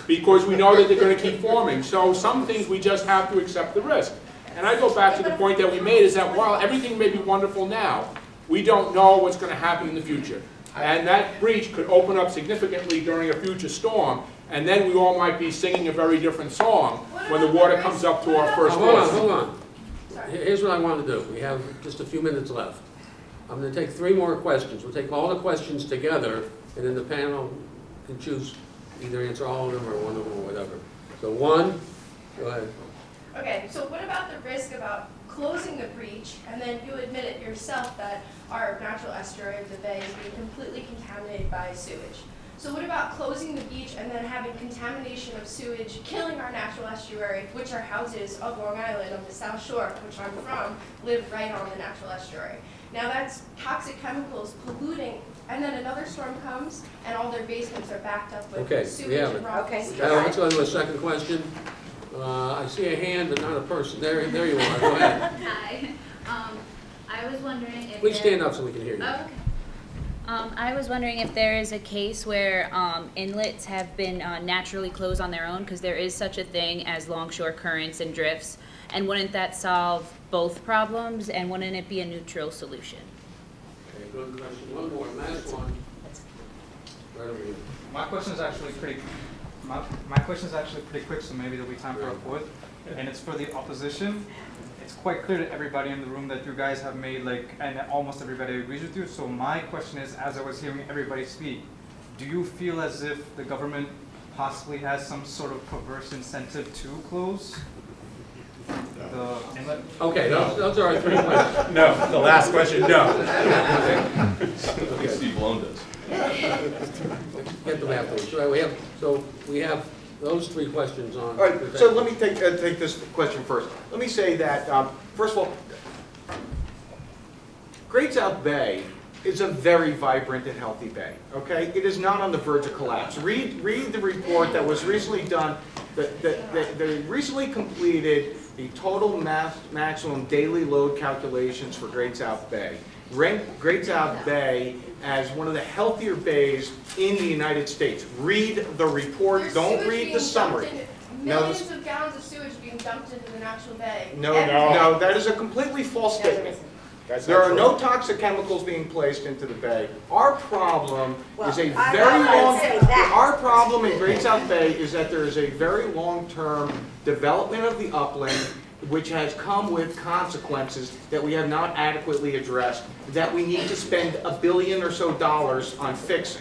because we know that they're going to keep forming. So some things we just have to accept the risk. And I go back to the point that we made, is that while everything may be wonderful now, we don't know what's going to happen in the future. And that breach could open up significantly during a future storm, and then we all might be singing a very different song when the water comes up to our first Hold on, voice. hold on. Here's what I want to do. We have just a few minutes left. I'm going to take 3 more questions. We'll take all the questions together, and then the panel can choose, either answer all of them or one of them or whatever. So 1, go ahead. Okay, so what about the risk about closing the breach, and then you admit it yourself that our natural estuary of the bay is being completely contaminated by sewage? So what about closing the beach and then having contamination of sewage, killing our natural estuary, which are houses of Long Island on the South Shore, which I'm from, live right on the natural estuary. Now that's toxic chemicals polluting, and then another storm comes and all their basements are backed up with Okay, we sewage have and it. rock. Okay. Now, let's go to a second question. I see a hand, but not a person. There you are. Go ahead. Hi. I was wondering if Please stand up so we can hear you. Oh, okay. I was wondering if there is a case where inlets have been naturally closed on their own, because there is such a thing as longshore currents and drifts, and wouldn't that solve both problems, and wouldn't it be a neutral solution? Okay, good question. One more, last one. Right over here. My question is actually pretty quick, so maybe there'll be time for a fourth. And it's for the opposition. It's quite clear to everybody in the room that you guys have made, and almost everybody agrees with you. So my question is, as I was hearing everybody speak, do you feel as if the government possibly has some sort of perverse incentive to close the inlet? Okay, those are our 3 questions. No, the last question, no. I think Steve Malone does. Get them afterwards. So we have those 3 questions on. All right, so let me take this question first. Let me say that, first of all, Great South Bay is a very vibrant and healthy bay, okay? It is not on the verge of collapse. Read the report that was recently done, they recently completed the total maximum daily load calculations for Great South Bay. Ranked Great South Bay as one of the healthier bays in the United States. Read the report, There's don't sewage read being the summary. dumped into- No, Millions of gallons of sewage being dumped into the natural bay. No, that is a completely false No, there statement. isn't. There are no toxic chemicals being placed into the bay. Our problem is a Well, very I'm not long, gonna say that. our problem in Great South Bay is that there is a very long-term development of the upland which has come with consequences that we have not adequately addressed, that we need to spend $1 billion or so on fixing.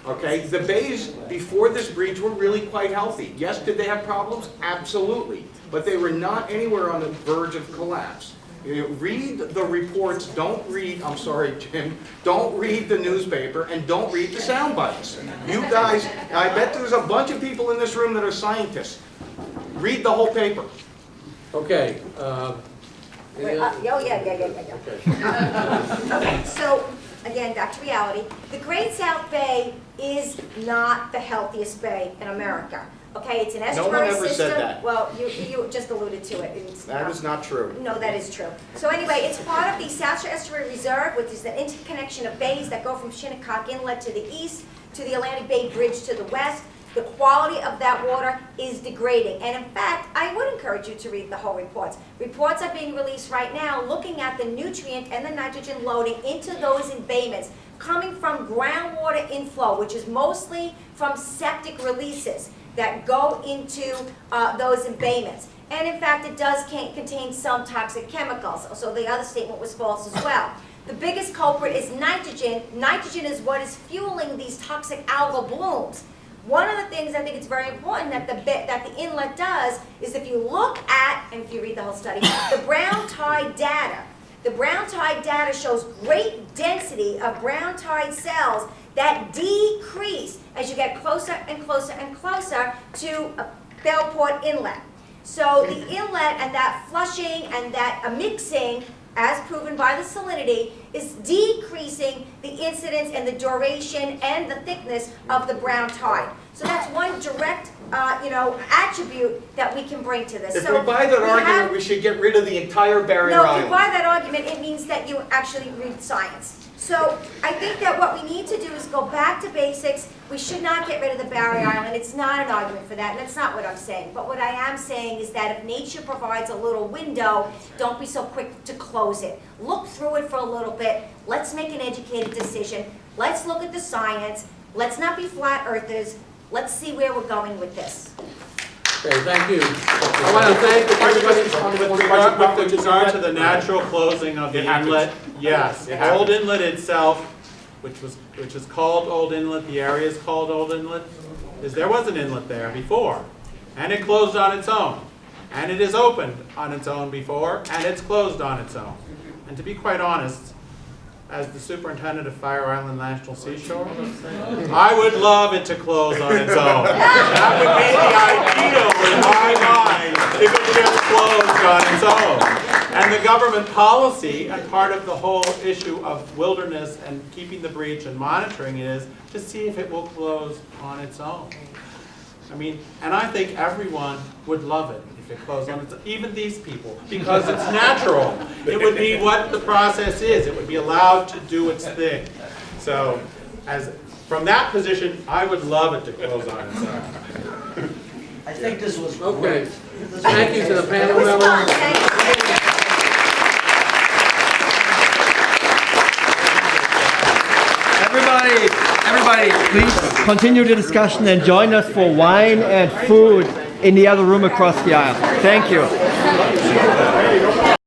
Okay, the bays before this breach were really quite healthy. Yes, did they have problems? Absolutely. But they were not anywhere on the verge of collapse. You know, read the reports, don't read, I'm sorry, Jim, don't read the newspaper and don't read the sound bites. You guys, I bet there's a bunch of people in this room that are scientists. Read the whole paper. Okay. Wait, yeah. Okay, so, again, back to reality. The Great South Bay is not the healthiest bay in America. Okay, it's an No one estuary ever system. said that. Well, you just alluded to it. It's That is not true. No, that is true. So anyway, it's part of the South Shore Estuary Reserve, which is the interconnection of bays that go from Shinnecock Inlet to the east to the Atlantic Bay Bridge to the west. The quality of that water is degrading. And in fact, I would encourage you to read the whole reports. Reports are being released right now looking at the nutrient and the nitrogen loading into those embayments coming from groundwater inflow, which is mostly from septic releases that go into those embayments. And in fact, it does contain some toxic chemicals. So the other statement was false as well. The biggest culprit is nitrogen. Nitrogen is what is fueling these toxic algal blooms. One of the things I think it's very important that the inlet does is if you look at, and if you read the whole study, the brown tide data. The brown tide data shows great density of brown tide cells that decrease as you get closer and closer and closer to Bellport Inlet. So the inlet and that flushing and that mixing as proven by the salinity, is decreasing the incidence and the duration and the thickness of the brown tide. So that's one direct, attribute that we can bring to this. If So we buy that we argument, have- we should get rid of the entire barrier No, if you island. buy that argument, it means that you actually read science. So I think that what we need to do is go back to basics. We should not get rid of the barrier island. It's not an argument for that, and that's not what I'm saying. But what I am saying is that if nature provides a little window, don't be so quick to close it. Look through it for a little bit. Let's make an educated decision. Let's look at the science. Let's not be flat earthers. Let's see where we're going with this. Okay, thank you. I want to thank everybody. With regard to the natural closing of the inlet, yes, Old Inlet itself, which is called Old Inlet, the area is called Old Inlet, there was an inlet there before, and it closed on its own. And it is opened on its own before, and it's closed on its own. And to be quite honest, as the superintendent of Fire Island National Seashore, I would love it to close on its own. That would be the ideal in my mind if it just closed on its own. And the government policy, and part of the whole issue of wilderness and keeping the breach and monitoring it is to see if it will close on its own. I mean, and I think everyone would love it if it closed on its own, even these people, because it's natural. It would be what the process is. It would be allowed to do its thing. So, from that position, I would love it to close on its own. I think this was Okay. great. Thank you to the panel members. Everybody, please continue the discussion and join us for wine and food in the other room across the aisle. Thank you.